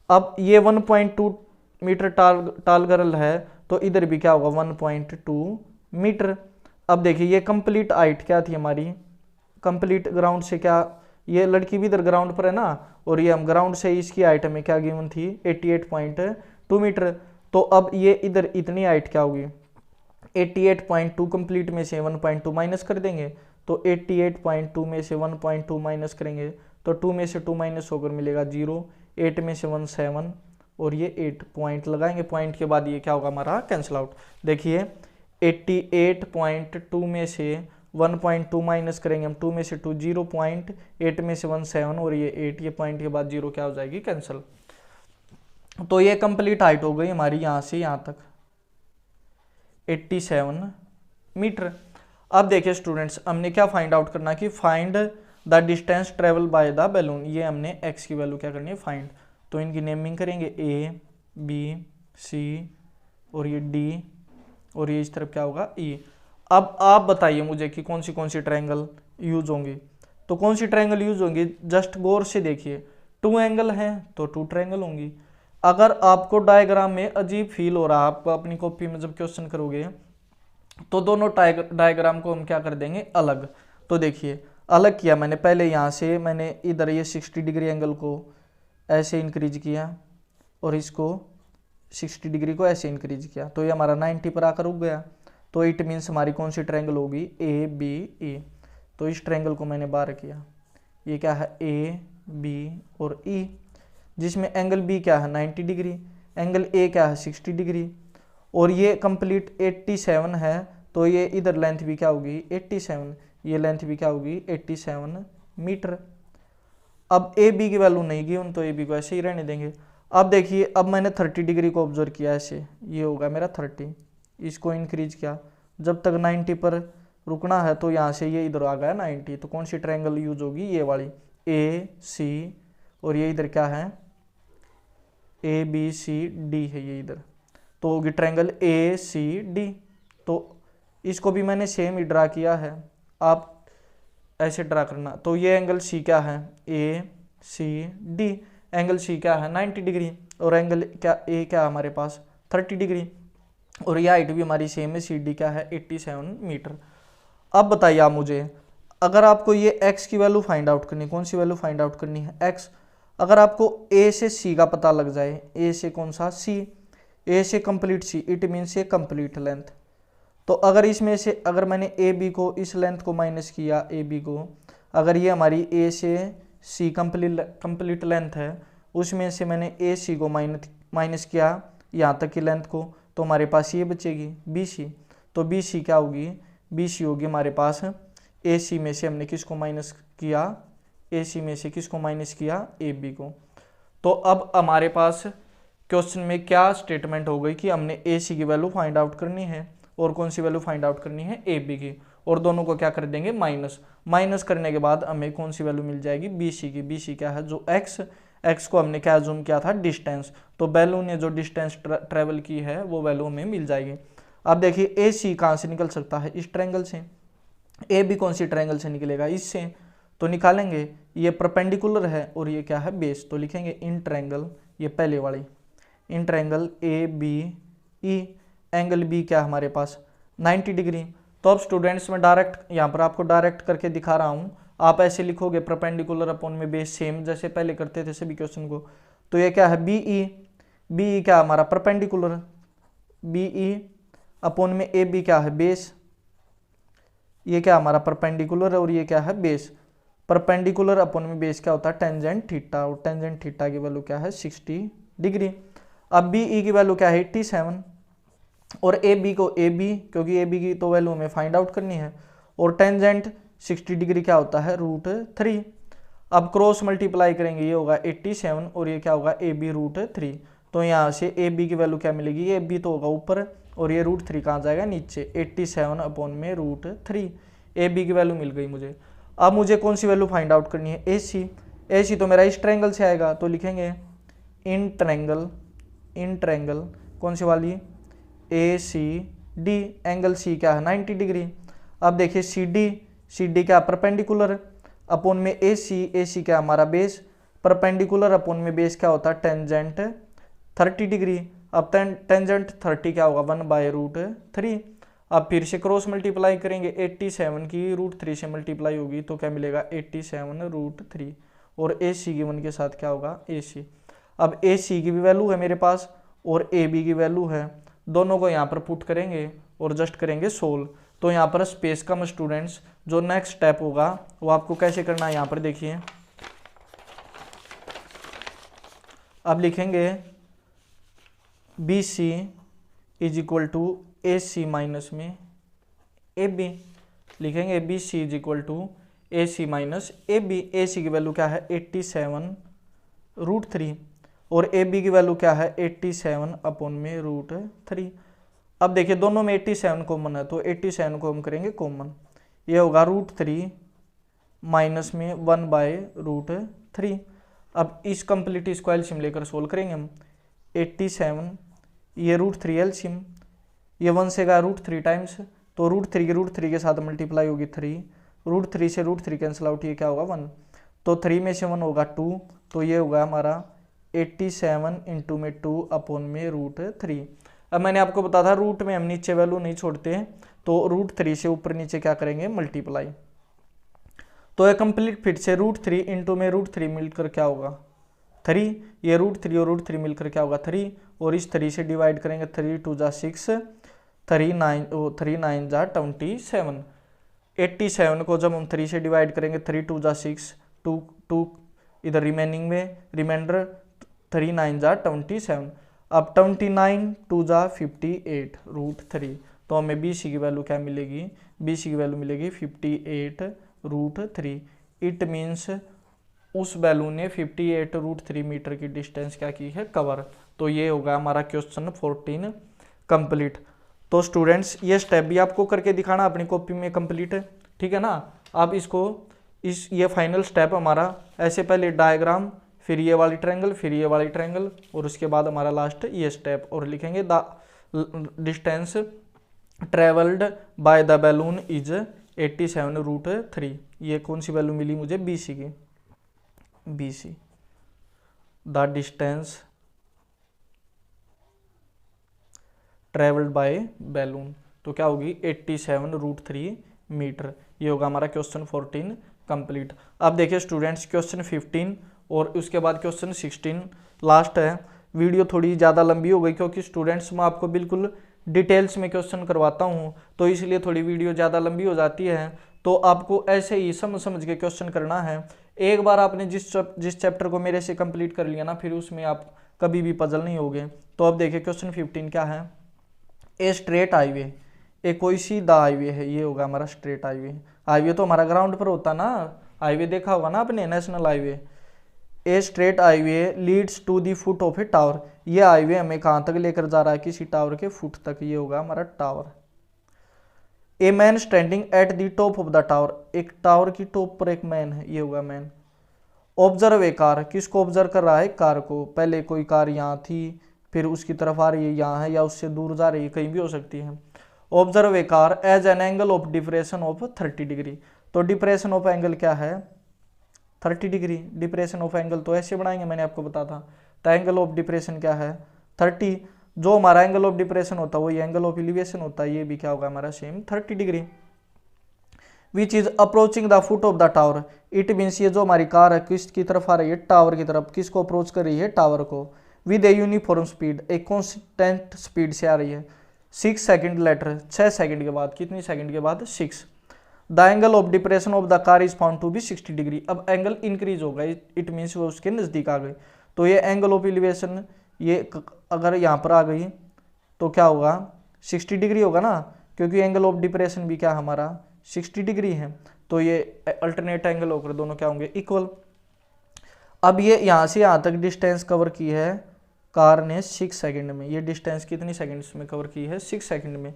अब ये 1.2 मीटर टाल गर्ल है तो इधर भी क्या होगा 1.2 मीटर। अब देखिए ये कंप्लीट हाइट क्या थी हमारी, कंप्लीट ग्राउंड से, क्या ये लड़की भी इधर ग्राउंड पर है ना, और ये हम ग्राउंड से इसकी हाइट हमें क्या गिवन थी 88.2 मीटर, तो अब ये इधर इतनी हाइट क्या होगी 88.2 कंप्लीट में से 1.2 माइनस कर देंगे, तो 88.2 में से 1.2 माइनस करेंगे तो 2 में से 2 माइनस होकर मिलेगा 0, 8 में से 1 7, और ये 8 पॉइंट लगाएंगे, पॉइंट के बाद ये क्या होगा हमारा कैंसिल आउट। देखिए 88.2 में से 1.2 माइनस करेंगे हम, 2 में से 2 0.8 में से 1 7, और ये 8, ये पॉइंट के बाद 0 क्या हो जाएगी कैंसिल। तो ये कंप्लीट हाइट हो गई हमारी यहाँ से यहाँ तक 87 मीटर। अब देखिए स्टूडेंट्स हमने क्या फाइंड आउट करना कि find the distance travel by the balloon, ये हमने x की वैल्यू क्या करनी है फाइंड, तो इनकी नेमिंग करेंगे ए बी सी और ये डी और ये इस तरफ क्या होगा ई। अब आप बताइए मुझे कि कौन सी ट्रायंगल यूज होंगी। तो कौन सी ट्रायंगल यूज होंगी, जस्ट गौर से देखिए, 2 एंगल हैं तो 2 ट्रायंगल होंगी। अगर आपको डायग्राम में अजीब फील हो रहा है, आपको अपनी कॉपी में जब क्वेश्चन करोगे तो दोनों डायग्राम को हम क्या कर देंगे अलग। तो देखिए अलग किया मैंने, पहले यहाँ से मैंने इधर ये 60 डिग्री एंगल को ऐसे इंक्रीज किया और इसको 60 डिग्री को ऐसे इंक्रीज किया, तो ये हमारा 90 पर आकर रुक गया। तो इट मीन्स हमारी कौन सी ट्रायंगल होगी, ए बी ई। तो इस ट्रायंगल को मैंने बार किया, ये क्या है ए बी और ई, जिसमें एंगल बी क्या है 90 डिग्री, एंगल ए क्या है 60 डिग्री और ये कंप्लीट 87 है। तो ये इधर लेंथ भी क्या होगी 87, ये लेंथ भी क्या होगी 87 मीटर। अब ए बी की वैल्यू नहीं गिवन तो ए बी को ऐसे ही रहने देंगे। अब देखिए, अब मैंने 30 डिग्री को ऑब्जर्व किया ऐसे, ये होगा मेरा 30, इसको इंक्रीज किया जब तक 90 पर रुकना है, तो यहाँ से ये इधर आ गया 90। तो कौन सी ट्रायंगल यूज होगी, ये वाली ए सी और ये इधर क्या है ए बी सी डी है, ये इधर तो होगी ट्रायंगल ए सी डी। तो इसको भी मैंने सेम ही ड्रा किया है, आप ऐसे ड्रा करना। तो ये एंगल सी क्या है ए सी डी, एंगल सी क्या है 90 डिग्री और एंगल क्या ए क्या हमारे पास 30 डिग्री और ये हाइट भी हमारी सेम है, सी डी क्या है 87 मीटर। अब बताइए आप मुझे, अगर आपको ये x की वैल्यू फाइंड आउट करनी, कौन सी वैल्यू फाइंड आउट करनी है x, अगर आपको a से c का पता लग जाए, a से कौन सा c, a से कंप्लीट c, इट मीन्स ये कंप्लीट लेंथ। तो अगर इसमें से अगर मैंने ए बी को इस लेंथ को माइनस किया, ए बी को, अगर ये हमारी ए से सी कंप्लीट लेंथ है, उसमें से मैंने ए सी को माइनस किया यहाँ तक की लेंथ को, तो हमारे पास ये बचेगी बी सी। तो बी सी क्या होगी, बी सी होगी हमारे पास ए सी में से हमने किसको माइनस किया, ए सी में से किसको माइनस किया ए बी को। तो अब हमारे पास क्वेश्चन में क्या स्टेटमेंट हो गई कि हमने ए सी की वैल्यू फाइंड आउट करनी है और कौन सी वैल्यू फाइंड आउट करनी है ए बी की, और दोनों को क्या कर देंगे माइनस करने के बाद हमें कौन सी वैल्यू मिल जाएगी बी सी की। बी सी क्या है जो एक्स को हमने क्या जूम किया था डिस्टेंस, तो वैल्यू ने जो डिस्टेंस ट्रेवल की है वो वैल्यू हमें मिल जाएगी। अब देखिए ए सी कहाँ से निकल सकता है, इस ट्रायंगल से, ए बी कौन सी ट्रायंगल से निकलेगा इससे, तो निकालेंगे ये परपेंडिकुलर है और ये क्या है बेस, तो लिखेंगे इन ट्रायंगल, ये पहले वाली in triangle A B E, angle B क्या हमारे पास 90 डिग्री। तो अब स्टूडेंट्स मैं डायरेक्ट यहाँ पर आपको डायरेक्ट करके दिखा रहा हूँ, आप ऐसे लिखोगे परपेंडिकुलर अपॉन में बेस, सेम जैसे पहले करते थे सभी क्वेश्चन को। तो ये क्या है बी ई क्या हमारा परपेंडिकुलर, बी ई अपॉन में ए बी क्या है बेस, ये क्या हमारा परपेंडिकुलर और ये क्या है बेस। परपेंडिकुलर अपॉन में बेस क्या होता है टेंजेंट थीटा, और टेंजेंट थीटा की वैल्यू क्या है 60 डिग्री। अब बी ई की वैल्यू क्या है 87 और ए बी को ए बी, क्योंकि ए बी की तो वैल्यू हमें फाइंड आउट करनी है, और टेंजेंट 60 डिग्री क्या होता है √3। अब क्रॉस मल्टीप्लाई करेंगे, ये होगा 87 और ये क्या होगा ए बी √3। तो यहाँ से ए बी की वैल्यू क्या मिलेगी, ये बी तो होगा ऊपर और ये √3 कहाँ जाएगा नीचे, 87 अपॉन में √3, ए बी की वैल्यू मिल गई मुझे। अब मुझे कौन सी वैल्यू फाइंड आउट करनी है ए सी तो मेरा इस ट्रायंगल से आएगा, तो लिखेंगे इन ट्रायंगल कौन सी वाली ए सी डी, एंगल सी क्या है 90 डिग्री। अब देखिए सी डी क्या परपेंडिकुलर अपॉन में ए सी क्या हमारा बेस, परपेंडिकुलर अपॉन में बेस क्या होता है टेंजेंट 30 डिग्री। अब टेंजेंट 30 क्या होगा 1/√3। अब फिर से क्रॉस मल्टीप्लाई करेंगे, 87 की √3 से मल्टीप्लाई होगी तो क्या मिलेगा 87 √3, और ए सी की 1 के साथ क्या होगा ए सी। अब ए सी की भी वैल्यू है मेरे पास और ए बी की वैल्यू है, दोनों को यहाँ पर पुट करेंगे और जस्ट करेंगे सोल्व। तो यहाँ पर स्पेस कम स्टूडेंट्स, जो नेक्स्ट स्टेप होगा वो आपको कैसे करना है यहाँ पर देखिए। अब लिखेंगे B C is equal to A C minus में ए बी, लिखेंगे B C is equal to A C minus A B. A C की वैल्यू क्या है 87 √3 और ए बी की वैल्यू क्या है 87 अपॉन में √3। अब देखिए दोनों में 87 कॉमन है, तो 87 को हम करेंगे कॉमन, ये होगा √3 माइनस में 1/√3। अब इस कंप्लीट इसको एलसीएम लेकर सोल्व करेंगे हम। 87 ये √3 एलसीएम, ये 1 से गया √3 टाइम्स, तो √3 के साथ मल्टीप्लाई होगी 3, √3 से √3 कैंसिल आउट, ये क्या होगा 1, तो 3 में से 1 होगा 2, तो ये होगा हमारा 87 इंटू में 2 अपॉन में √3। अब मैंने आपको बताया था रूट में हम नीचे वैल्यू नहीं छोड़ते हैं, तो √3 से ऊपर नीचे क्या करेंगे मल्टीप्लाई, तो ये कंप्लीट फिर से √3 इंटू में √3 मिलकर क्या होगा 3, ये √3 और √3 मिलकर क्या होगा 3, और इस 3 से डिवाइड करेंगे, 3 2 जा 6, 3 9 जा 27, 87 को जब हम 3 से डिवाइड करेंगे, 3 2 जा 6, 2 इधर रिमेनिंग में रिमाइंडर, 3 9 जा 27, अब 29 2 जा 58 √3, तो हमें BC की वैल्यू क्या मिलेगी, BC की वैल्यू मिलेगी 58 √3। इट मीन्स उस वैल्यू ने 58 √3 मीटर की डिस्टेंस क्या की है कवर। तो ये होगा हमारा क्वेश्चन 14 कंप्लीट। तो स्टूडेंट्स ये स्टेप भी आपको करके दिखाना अपनी कॉपी में कंप्लीट, ठीक है ना। आप इसको ये फाइनल स्टेप हमारा ऐसे पहले डायग्राम, फिर ये वाली ट्रायंगल, फिर ये वाली ट्रायंगल, और उसके बाद हमारा लास्ट ये स्टेप, और लिखेंगे the distance travelled by the balloon is 87 √3। ये कौन सी वैल्यू मिली मुझे, BC की, BC the distance travelled by balloon, तो क्या होगी 87 √3 मीटर। ये होगा हमारा क्वेश्चन 14 कंप्लीट। अब देखिए स्टूडेंट्स क्वेश्चन 15 और उसके बाद क्वेश्चन 16 लास्ट है। वीडियो थोड़ी ज़्यादा लंबी हो गई क्योंकि स्टूडेंट्स मैं आपको बिल्कुल डिटेल्स में क्वेश्चन करवाता हूँ, तो इसलिए थोड़ी वीडियो ज़्यादा लंबी हो जाती है। तो आपको ऐसे ही समझ के क्वेश्चन करना है। एक बार आपने जिस चैप्टर को मेरे से कंप्लीट कर लिया ना, फिर उसमें आप कभी भी पजल नहीं होगे। तो अब देखिए क्वेश्चन 15 क्या है, ए स्ट्रेट हाईवे, एक कोई सीधा हाईवे है, ये होगा हमारा स्ट्रेट हाईवे। हाईवे तो हमारा ग्राउंड पर होता ना, हाईवे देखा होगा ना आपने, national highway. A straight highway leads to the foot of a tower, ये हाईवे हमें कहाँ तक लेकर जा रहा है, किसी टावर के फुट तक, ये होगा हमारा tower. A man standing at the top of the tower, एक टावर की टॉप पर एक मैन है, ये होगा मैन। ऑब्जर्व ए कार, किसको ऑब्जर्व कर रहा है, कार को। पहले कोई कार यहाँ थी, फिर उसकी तरफ आ रही है, यहाँ है, या उससे दूर जा रही है, कहीं भी हो सकती है। Observe a car as an angle of depression of 30 degree, तो डिप्रेशन ऑफ एंगल क्या है 30 डिग्री। डिप्रेशन ऑफ एंगल तो ऐसे बनाएंगे, मैंने आपको बताया था। तो एंगल ऑफ डिप्रेशन क्या है 30, जो हमारा एंगल ऑफ डिप्रेशन होता है वही एंगल ऑफ एलिवेशन होता है, ये भी क्या होगा हमारा same 30 degree. Which is approaching the foot of the tower, it means ये जो हमारी कार है किसकी तरफ आ रही है, टावर की तरफ। किसको अप्रोच कर रही है, टावर को। विद ए यूनिफॉर्म स्पीड, एक कॉन्स्टेंट स्पीड से आ रही है। 6 सेकेंड लेटर, 6 सेकेंड के बाद, कितनी सेकेंड के बाद 6। The angle of depression of the car is found to be 60 degree, अब एंगल इंक्रीज होगा, इट मीन्स वो उसके नज़दीक आ गई। तो ये एंगल ऑफ एलिवेशन ये अगर यहाँ पर आ गई तो क्या होगा 60 डिग्री होगा ना, क्योंकि एंगल ऑफ डिप्रेशन भी क्या हमारा 60 डिग्री है। तो ये अल्टरनेट एंगल होकर दोनों क्या होंगे इक्वल। अब ये यहाँ से यहाँ तक डिस्टेंस कवर की है कार ने 6 सेकंड में, ये डिस्टेंस कितनी सेकंड्स में कवर की है 6 सेकंड में।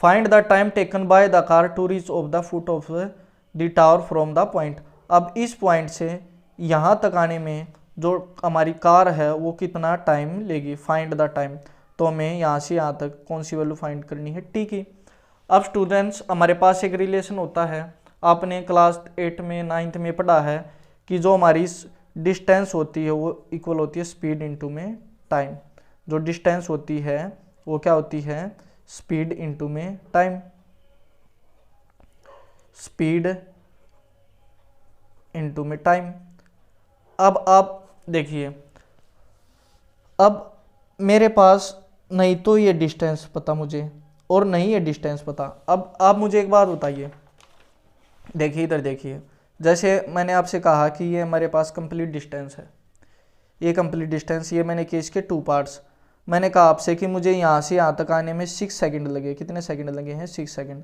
Find the time taken by the car to reach of the foot of the tower from the point, अब इस पॉइंट से यहाँ तक आने में जो हमारी कार है वो कितना टाइम लेगी। फाइंड द टाइम, तो हमें यहाँ से यहाँ तक कौन सी वैल्यू फाइंड करनी है टी की। अब स्टूडेंट्स हमारे पास एक रिलेशन होता है, आपने क्लास 8 में 9th में पढ़ा है कि जो हमारी डिस्टेंस होती है वो इक्वल होती है स्पीड इनटू में टाइम। जो डिस्टेंस होती है वो क्या होती है स्पीड इनटू में टाइम। स्पीड इनटू में टाइम। अब आप देखिए, अब मेरे पास नहीं तो ये डिस्टेंस पता मुझे और नहीं ये डिस्टेंस पता। अब आप मुझे एक बात बताइए, देखिए इधर देखिए, जैसे मैंने आपसे कहा कि ये हमारे पास कंप्लीट डिस्टेंस है, ये कंप्लीट डिस्टेंस, ये मैंने किया इसके 2 पार्ट्स। मैंने कहा आपसे कि मुझे यहाँ से यहाँ तक आने में 6 सेकंड लगे, कितने सेकंड लगे हैं 6 सेकंड।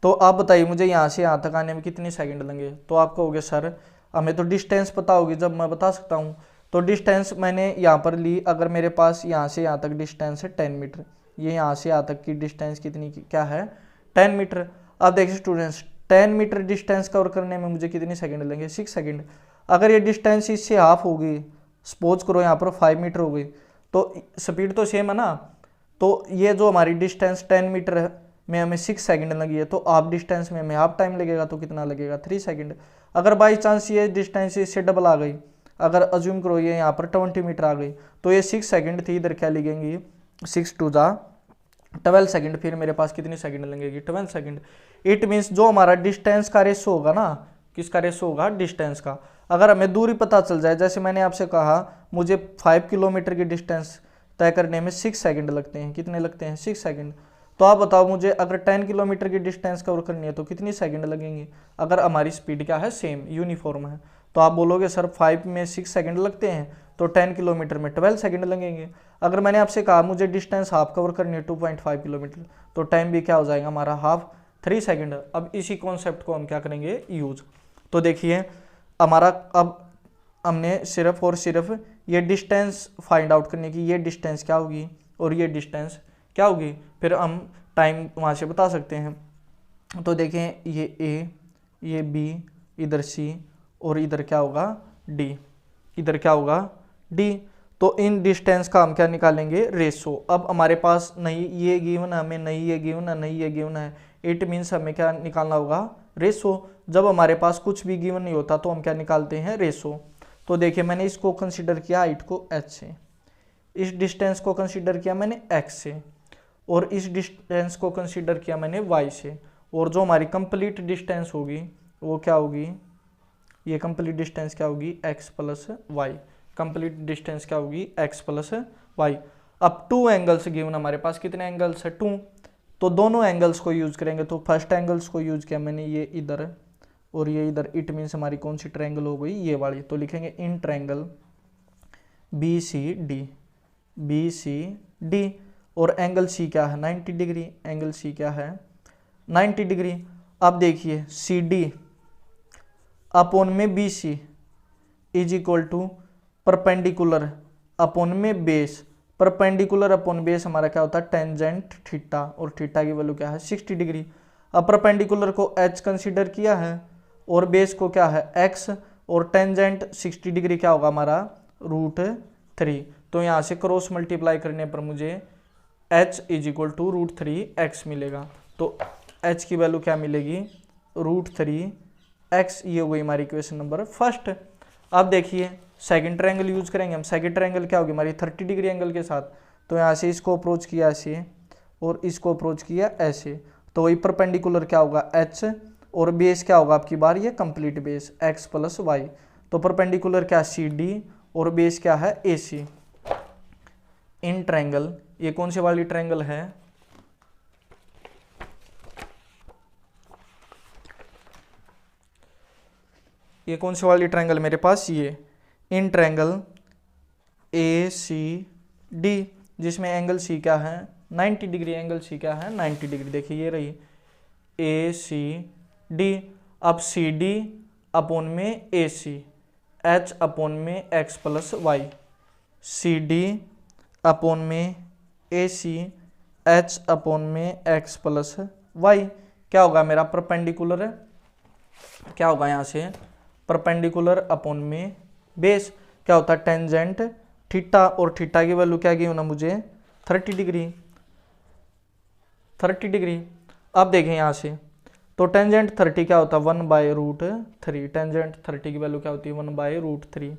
तो आप बताइए मुझे यहाँ से यहाँ तक आने में कितने सेकंड लगे। तो आप कहोगे सर हमें तो डिस्टेंस पता होगी जब मैं बता सकता हूँ। तो डिस्टेंस मैंने यहाँ पर ली, अगर मेरे पास यहाँ से यहाँ तक डिस्टेंस है 10 मीटर, ये यहाँ से यहाँ तक की डिस्टेंस कितनी क्या है 10 मीटर। अब देखिए स्टूडेंट्स 10 मीटर डिस्टेंस कवर करने में मुझे कितनी सेकंड लगेंगे 6 सेकंड। अगर ये डिस्टेंस इससे हाफ होगी, सपोज करो यहाँ पर 5 मीटर हो गई, तो स्पीड तो सेम है ना, तो ये जो हमारी डिस्टेंस 10 मीटर में हमें 6 सेकंड लगी है, तो हाफ डिस्टेंस में हमें हाफ टाइम लगेगा, तो कितना लगेगा 3 सेकंड। अगर बाई चांस ये डिस्टेंस इससे डबल आ गई, अगर अज्यूम करो ये यहाँ पर 20 मीटर आ गई, तो ये 6 सेकंड थी, इधर क्या लिखेंगी 6 टू जा 12 सेकंड, फिर मेरे पास कितनी सेकंड लगेगी 12 सेकंड। इट मीन्स जो हमारा डिस्टेंस का रेशो होगा ना, किसका रेशो होगा, डिस्टेंस का। अगर हमें दूरी पता चल जाए, जैसे मैंने आपसे कहा मुझे 5 किलोमीटर की डिस्टेंस तय करने में 6 सेकंड लगते हैं, कितने लगते हैं 6 सेकंड। तो आप बताओ मुझे अगर 10 किलोमीटर की डिस्टेंस कवर करनी है तो कितनी सेकंड लगेंगी, अगर हमारी स्पीड क्या है, सेम यूनिफॉर्म है। तो आप बोलोगे सर 5 में 6 सेकंड लगते हैं, तो 10 किलोमीटर में 12 सेकंड लगेंगे। अगर मैंने आपसे कहा मुझे डिस्टेंस हाफ कवर करनी है 2.5 किलोमीटर, तो टाइम भी क्या हो जाएगा हमारा हाफ, 3 सेकंड। अब इसी कॉन्सेप्ट को हम क्या करेंगे, यूज। तो देखिए हमारा अब हमने सिर्फ और सिर्फ ये डिस्टेंस फाइंड आउट करने की, ये डिस्टेंस क्या होगी और ये डिस्टेंस क्या होगी, फिर हम टाइम वहाँ से बता सकते हैं। तो देखें ये ए, ये बी, इधर सी और इधर क्या होगा डी, इधर क्या होगा डी। तो इन डिस्टेंस का हम क्या निकालेंगे, रेशो। अब हमारे पास नहीं ये गिवन है, हमें नहीं ये गिवन है, नहीं ये गिवन है, इट मीन्स हमें क्या निकालना होगा, रेशो। जब हमारे पास कुछ भी गिवन नहीं होता तो हम क्या निकालते हैं, रेशो। तो देखिए मैंने इसको कंसीडर किया हाइट को h से, इस डिस्टेंस को कंसीडर किया मैंने x से, और इस डिस्टेंस को कंसीडर किया मैंने y से, और जो हमारी कंप्लीट डिस्टेंस होगी वो क्या होगी, ये कंप्लीट डिस्टेंस क्या होगी, x plus y. Complete distance क्या होगी, x प्लस वाई। अब 2 एंगल्स गिवन, हमारे पास कितने एंगल्स है 2, तो दोनों एंगल्स को यूज करेंगे। तो फर्स्ट एंगल्स को यूज किया मैंने, ये इधर और ये इधर, इट मीन्स हमारी कौन सी ट्रायंगल हो गई, ये वाली। तो लिखेंगे in triangle B C D, B C D, और एंगल सी क्या है 90 डिग्री, एंगल सी क्या है 90 डिग्री। अब देखिए सी डी अपॉन में B C is equal to perpendicular upon में बेस, परपेंडिकुलर अपॉन बेस हमारा क्या होता है टेंजेंट थीटा, और थीटा की वैल्यू क्या है 60 डिग्री। अब परपेंडिकुलर को h कंसीडर किया है और बेस को क्या है x, और टेंजेंट 60 डिग्री क्या होगा हमारा √3। तो यहाँ से क्रॉस मल्टीप्लाई करने पर मुझे h is equal to √3x मिलेगा। तो h की वैल्यू क्या मिलेगी √3x, ये हो गई हमारी इक्वेशन नंबर फर्स्ट। अब देखिए सेकंड ट्रायंगल यूज करेंगे हम। सेकंड ट्रायंगल क्या होगी हमारी 30 डिग्री एंगल के साथ। तो यहाँ से इसको अप्रोच किया ऐसे और इसको अप्रोच किया ऐसे, तो वही परपेंडिकुलर क्या होगा h, और बेस क्या होगा आपकी बार ये complete base x plus y. तो परपेंडिकुलर क्या सी डी और बेस क्या है ए सी। इन ट्रायंगल, ये कौन सी वाली ट्रायंगल है, ये कौन सी वाली ट्रायंगल मेरे पास, ये in triangle A C D, जिसमें एंगल सी क्या है 90 डिग्री, एंगल सी क्या है 90 डिग्री। देखिए ये रही ए सी डी। अब सी डी अपॉन में ए सी, एच अपॉन में x plus y, C D upon में ए सी, एच अपॉन में एक्स प्लस वाई। क्या होगा मेरा परपेंडिकुलर, क्या होगा यहाँ से परपेंडिकुलर अपॉन में बेस क्या होता है टेंजेंट थीटा, और थीटा की वैल्यू क्या की होना मुझे 30 डिग्री, 30 डिग्री। अब देखें यहाँ से, तो टेंजेंट 30 क्या होता है 1/√3, टेंजेंट 30 की वैल्यू क्या होती है 1/√3,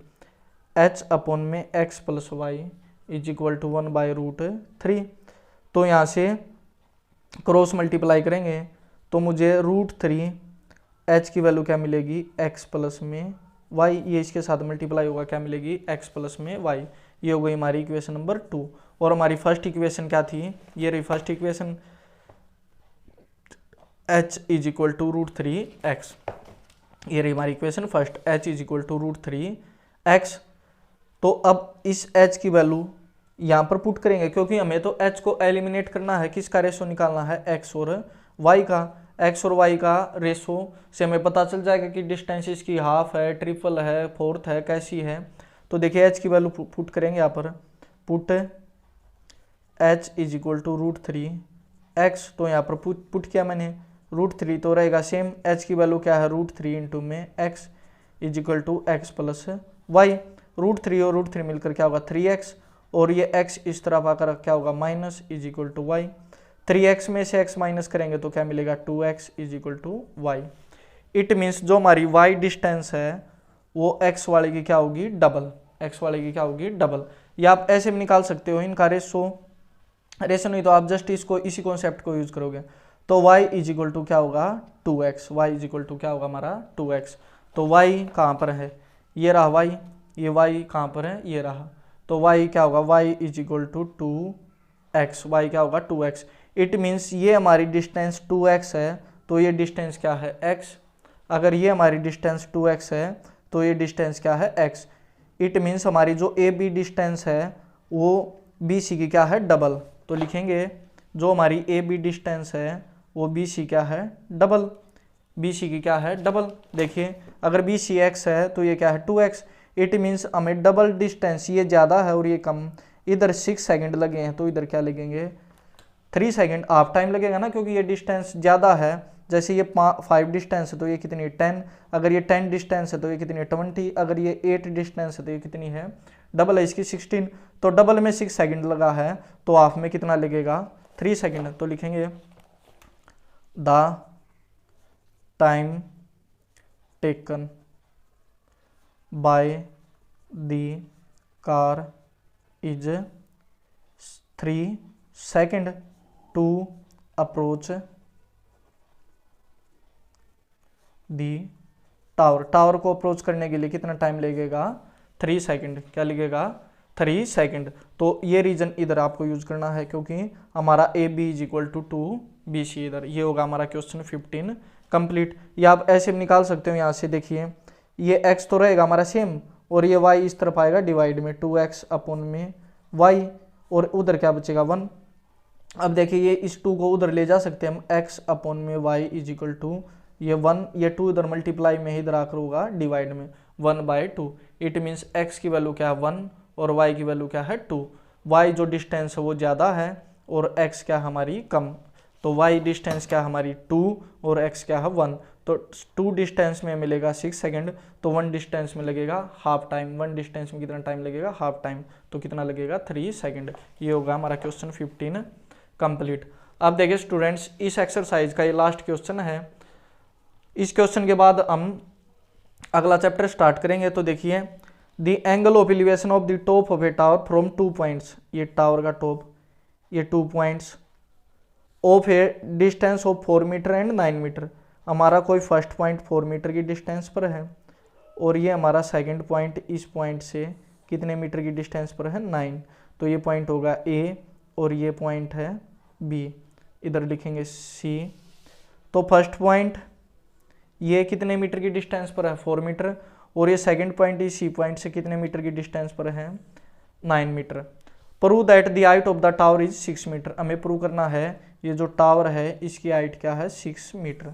h अपॉन में x plus y is equal to 1/√3। तो यहाँ से क्रॉस मल्टीप्लाई करेंगे तो मुझे √3 h की वैल्यू क्या मिलेगी x प्लस में y, ये इसके साथ मल्टीप्लाई होगा क्या मिलेगी x प्लस में y। ये हो गई हमारी इक्वेशन नंबर 2। और हमारी फर्स्ट इक्वेशन क्या थी, ये रही first equation h is equal to √3x, ये रही हमारी equation first h is equal to √3x। तो अब इस h की वैल्यू यहाँ पर पुट करेंगे, क्योंकि हमें तो h को एलिमिनेट करना है, किसका रेशो निकालना है x और y का। x और y का रेशो से हमें पता चल जाएगा कि डिस्टेंस इसकी हाफ है, ट्रिपल है, फोर्थ है, कैसी है। तो देखिए h की वैल्यू पुट करेंगे यहाँ पर, put h is equal to √3x। तो यहाँ पर पुट किया मैंने √3, तो रहेगा सेम h की वैल्यू क्या है √3 इंटू में x is equal to x plus y. √3 और √3 मिलकर क्या होगा 3x, और ये x इस तरफ आकर क्या होगा minus is equal to y. 3x में से x माइनस करेंगे तो क्या मिलेगा 2x is equal to y. It means जो हमारी y डिस्टेंस है वो x वाले की क्या होगी डबल, x वाले की क्या होगी डबल। या आप ऐसे भी निकाल सकते हो इनका रेशो नहीं तो आप जस्ट इसको इसी कॉन्सेप्ट को यूज करोगे तो y इज इक्वल टू क्या होगा 2x, y is equal to क्या होगा हमारा 2x। तो y कहाँ पर है, ये रहा y, ये y कहाँ पर है, ये रहा। तो y क्या होगा, y is equal to 2x, y क्या होगा 2x। इट मीन्स ये हमारी डिस्टेंस 2x है तो ये डिस्टेंस क्या है x। अगर ये हमारी डिस्टेंस 2x है तो ये डिस्टेंस क्या है x। इट मीन्स हमारी जो ए बी डिस्टेंस है वो बी सी की क्या है डबल। तो लिखेंगे जो हमारी ए बी डिस्टेंस है वो बी सी क्या है डबल, बी सी की क्या है डबल। देखिए अगर बी सी एक्स है तो ये क्या है 2x। इट मीन्स हमें डबल डिस्टेंस, ये ज़्यादा है और ये कम, इधर 6 सेकंड लगे हैं तो इधर क्या लगेंगे 3 सेकंड। हाफ टाइम लगेगा ना क्योंकि ये डिस्टेंस ज़्यादा है। जैसे ये 5 डिस्टेंस है तो ये कितनी 10, अगर ये 10 डिस्टेंस है तो ये कितनी 20, अगर ये 8 डिस्टेंस है तो ये कितनी है डबल है इसकी 16। तो डबल में 6 सेकंड लगा है तो हाफ में कितना लगेगा 3 सेकंड। तो लिखेंगे the time taken by the car is 3 second to approach the tower. Tower को अप्रोच करने के लिए कितना टाइम लगेगा 3 सेकंड, क्या लगेगा 3 सेकंड। तो ये रीजन इधर आपको यूज करना है क्योंकि हमारा A B is equal to 2BC इधर। ये होगा हमारा क्वेश्चन 15 कंप्लीट। या आप ऐसे भी निकाल सकते हो, यहाँ से देखिए ये x तो रहेगा हमारा सेम और ये y इस तरफ आएगा डिवाइड में 2x अपॉन में y, और उधर क्या बचेगा 1। अब देखिए ये इस 2 को उधर ले जा सकते हैं हम, x अपॉन में y इज इक्वल टू ये 1, ये 2 इधर मल्टीप्लाई में ही इधर आकर होगा डिवाइड में 1/2। इट मीन्स x की वैल्यू क्या है 1 और y की वैल्यू क्या है 2। y जो डिस्टेंस है वो ज़्यादा है और x क्या हमारी कम। तो y डिस्टेंस क्या हमारी 2 और x क्या है 1। तो 2 डिस्टेंस में मिलेगा 6 सेकंड, तो 1 डिस्टेंस में लगेगा हाफ टाइम। 1 डिस्टेंस में कितना टाइम लगेगा हाफ टाइम, तो कितना लगेगा 3 सेकंड। ये होगा हमारा क्वेश्चन 15 कंप्लीट। अब देखिए स्टूडेंट्स इस एक्सरसाइज का ये लास्ट क्वेश्चन है। इस क्वेश्चन के बाद हम अगला चैप्टर स्टार्ट करेंगे। तो देखिए the angle of elevation of the top of a tower from 2 points, ये टावर का टॉप, ये 2 points of a distance of 4 metre and 9 metre. हमारा कोई फर्स्ट पॉइंट 4 मीटर की डिस्टेंस पर है और ये हमारा सेकंड पॉइंट इस पॉइंट से कितने मीटर की डिस्टेंस पर है 9। तो ये पॉइंट होगा A और ये पॉइंट है B, इधर लिखेंगे C। तो फर्स्ट पॉइंट ये कितने मीटर की डिस्टेंस पर है 4 मीटर, और ये सेकंड पॉइंट इस C पॉइंट से कितने मीटर की डिस्टेंस पर है 9 metre. Prove that the height of the tower is 6 metre. हमें प्रूव करना है ये जो टावर है इसकी हाइट क्या है 6 मीटर।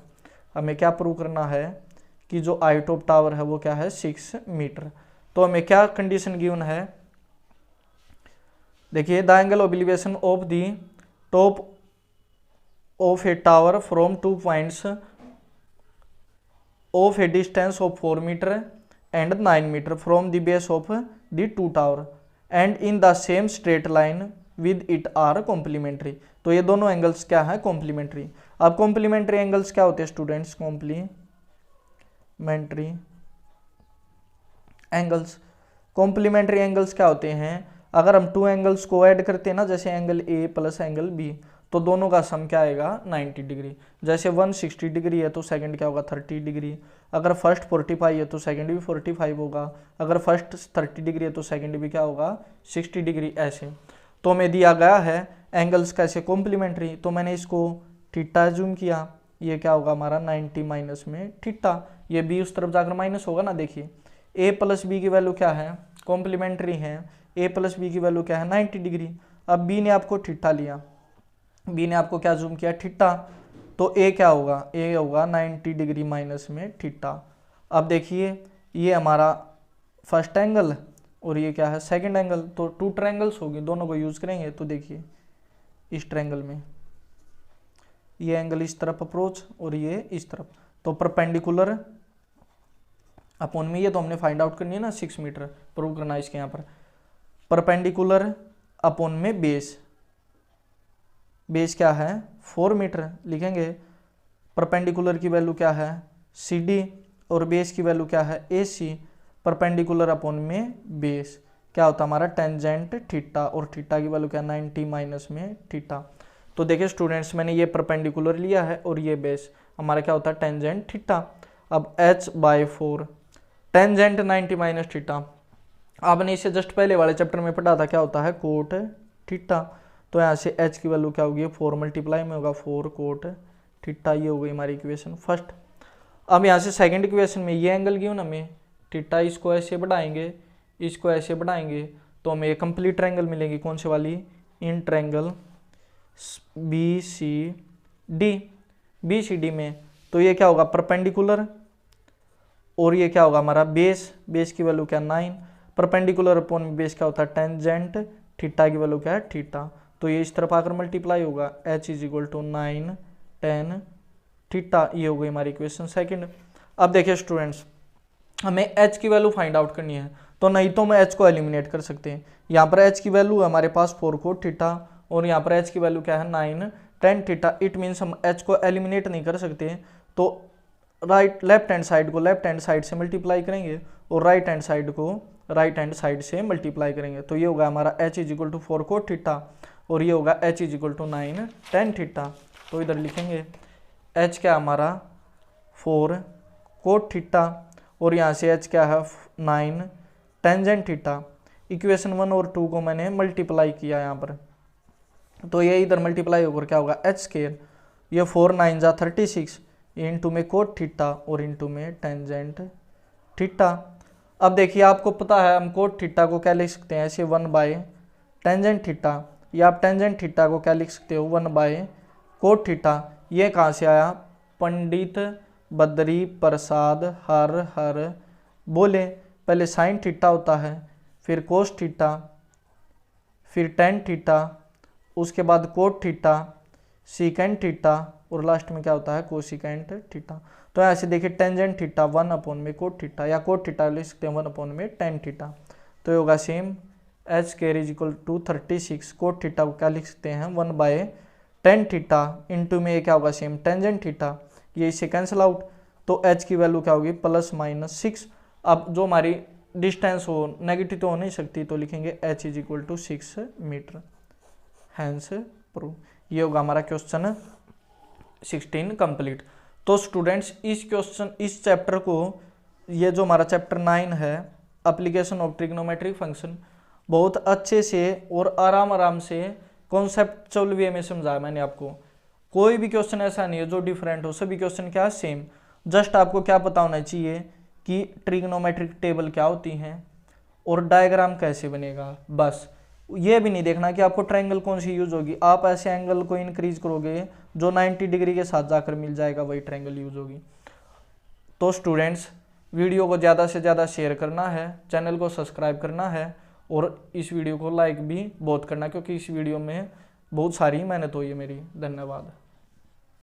हमें क्या प्रूव करना है कि जो हाइट ऑफ टावर है वो क्या है 6 मीटर। तो हमें क्या कंडीशन गिवन है, देखिए the angle of elevation of the top of a tower from 2 points of a distance of 4 metre and 9 metre from the base of the 2 tower and in the same straight line with it are complementary. तो ये दोनों angles क्या है complementary. अब complementary angles क्या होते हैं students, complementary angles क्या होते हैं, अगर हम 2 एंगल्स को ऐड करते हैं ना, जैसे angle A plus angle B, तो दोनों का सम क्या आएगा 90 डिग्री। जैसे 160 डिग्री है तो सेकंड क्या होगा 30 डिग्री। अगर फर्स्ट 45 है तो सेकंड भी 45 होगा। अगर फर्स्ट 30 डिग्री है तो सेकंड भी क्या होगा 60 डिग्री। ऐसे तो हमें दिया गया है एंगल्स कैसे कॉम्प्लीमेंट्री, तो मैंने इसको थीटा जूम किया, ये क्या होगा हमारा 90 माइनस में थीटा, ये B उस तरफ जाकर माइनस होगा ना। देखिए A प्लस B की वैल्यू क्या है कॉम्प्लीमेंट्री है, A प्लस B की वैल्यू क्या है 90 डिग्री। अब B ने आपको थीटा लिया, B ने आपको क्या जूम किया थीटा, तो A क्या होगा, A होगा 90 डिग्री माइनस में थीटा। अब देखिए ये हमारा फर्स्ट एंगल और ये क्या है सेकंड एंगल, तो 2 ट्रायंगल्स होगी, दोनों को यूज करेंगे। तो देखिए इस ट्रायंगल में ये एंगल इस तरफ अप्रोच और ये इस तरफ, तो परपेंडिकुलर अपॉन में, ये तो हमने फाइंड आउट करनी है ना, 6 मीटर प्रूव करना है इसके यहाँ पर। परपेंडिकुलर अपॉन में बेस, बेस क्या है 4 मीटर लिखेंगे। परपेंडिकुलर की वैल्यू क्या है CD और बेस की वैल्यू क्या है AC। परपेंडिकुलर अपॉन में बेस क्या होता है हमारा टेंजेंट थीटा, और थीटा की वैल्यू क्या 90 माइनस में थीटा। तो देखिए स्टूडेंट्स, मैंने ये परपेंडिकुलर लिया है और ये बेस, हमारा क्या होता है टेंजेंट थीटा। अब h/4 टेंजेंट 90 माइनस थीटा, आपने इसे जस्ट पहले वाले चैप्टर में पढ़ा था, क्या होता है कोट थीटा। तो यहाँ से h की वैल्यू क्या होगी 4 मल्टीप्लाई में होगा 4 कोट थीटा, ये हो गई हमारी इक्वेशन फर्स्ट। अब यहाँ से सेकंड इक्वेशन में ये एंगल गिवन हमें थीटा, इसको ऐसे बढ़ाएंगे, इसको ऐसे बढ़ाएंगे तो हमें कंप्लीट ट्रायंगल मिलेगी, कौन सी वाली, इन ट्रायंगल BCD में। तो ये क्या होगा परपेंडिकुलर और ये क्या होगा हमारा बेस, बेस की वैल्यू क्या 9, परपेंडिकुलर अपॉन बेस क्या होता है टेंजेंट थीटा की वैल्यू क्या है थीटा। तो ये इस तरफ आकर मल्टीप्लाई होगा, h = 9 10 थीटा, ये हो गई हमारी इक्वेशन सेकंड। अब देखिए स्टूडेंट्स, हमें h की वैल्यू फाइंड आउट करनी है, तो नहीं तो हम h को एलिमिनेट कर सकते हैं। यहाँ पर h की वैल्यू है हमारे पास 4 कोट थीटा और यहाँ पर h की वैल्यू क्या है 9 10 थीटा। इट मीन्स हम h को एलिमिनेट नहीं कर सकते, तो लेफ्ट हैंड साइड को लेफ्ट हैंड साइड से मल्टीप्लाई करेंगे और राइट हैंड साइड को राइट हैंड साइड से मल्टीप्लाई करेंगे। तो ये होगा हमारा h = 4 कोट थीटा और ये होगा h = 9 10 थीटा। तो इधर लिखेंगे h क्या हमारा 4 कोट थीटा और यहाँ से h क्या है 9 टेंजेंट थीटा। इक्वेशन 1 और 2 को मैंने मल्टीप्लाई किया यहाँ पर, तो ये इधर मल्टीप्लाई होकर क्या होगा h², ये 4 9 जा 36 इंटू में कोट थीटा और इंटू में टेंजेंट थीटा। अब देखिए आपको पता है हम कोट थीटा को क्या लिख सकते हैं ऐसे 1 टेंजेंट थीटा, या आप टेंजेंट थीटा को क्या लिख सकते हो 1 कोट थीटा। ये कहाँ से आया, पंडित बद्री प्रसाद हर बोले, पहले साइन थीटा होता है, फिर कोस थीटा, फिर टेन थीटा, उसके बाद कोट थीटा, सीकेंट थीटा और लास्ट में क्या होता है कोसिकेंट थीटा। तो ऐसे देखिए टेंजेंट थीटा 1 में कोट थीटा, या कोट थीटा लिख सकते हैं 1 में टेन थीटा। तो ये होगा सेम h² = 36, कोट थीटा को क्या लिख सकते हैं 1/10 थीटा, इंटू में ये क्या होगा सेम टेंजेंट थीटा, ये इससे कैंसिल आउट, तो h की वैल्यू क्या होगी +-6। अब जो हमारी डिस्टेंस हो नेगेटिव तो हो नहीं सकती, तो लिखेंगे h = 6 मीटर, हैंस प्रूव। ये होगा हमारा क्वेश्चन 16 कंप्लीट। तो स्टूडेंट्स इस चैप्टर को, ये जो हमारा चैप्टर 9 है एप्लीकेशन ऑफ ट्रिग्नोमेट्रिक फंक्शन, बहुत अच्छे से और आराम से कॉन्सेप्चुअल वे में समझाया मैंने आपको। कोई भी क्वेश्चन ऐसा नहीं है जो डिफरेंट हो, सभी क्वेश्चन क्या सेम। जस्ट आपको क्या पता होना चाहिए कि ट्रिग्नोमेट्रिक टेबल क्या होती हैं और डायग्राम कैसे बनेगा, बस। ये भी नहीं देखना कि आपको ट्रायंगल कौन सी यूज होगी, आप ऐसे एंगल को इंक्रीज करोगे जो 90 डिग्री के साथ जाकर मिल जाएगा, वही ट्रायंगल यूज होगी। तो स्टूडेंट्स, वीडियो को ज़्यादा से ज़्यादा शेयर करना है, चैनल को सब्सक्राइब करना है और इस वीडियो को लाइक भी बहुत करना, क्योंकि इस वीडियो में बहुत सारी मेहनत हुई है मेरी। धन्यवाद।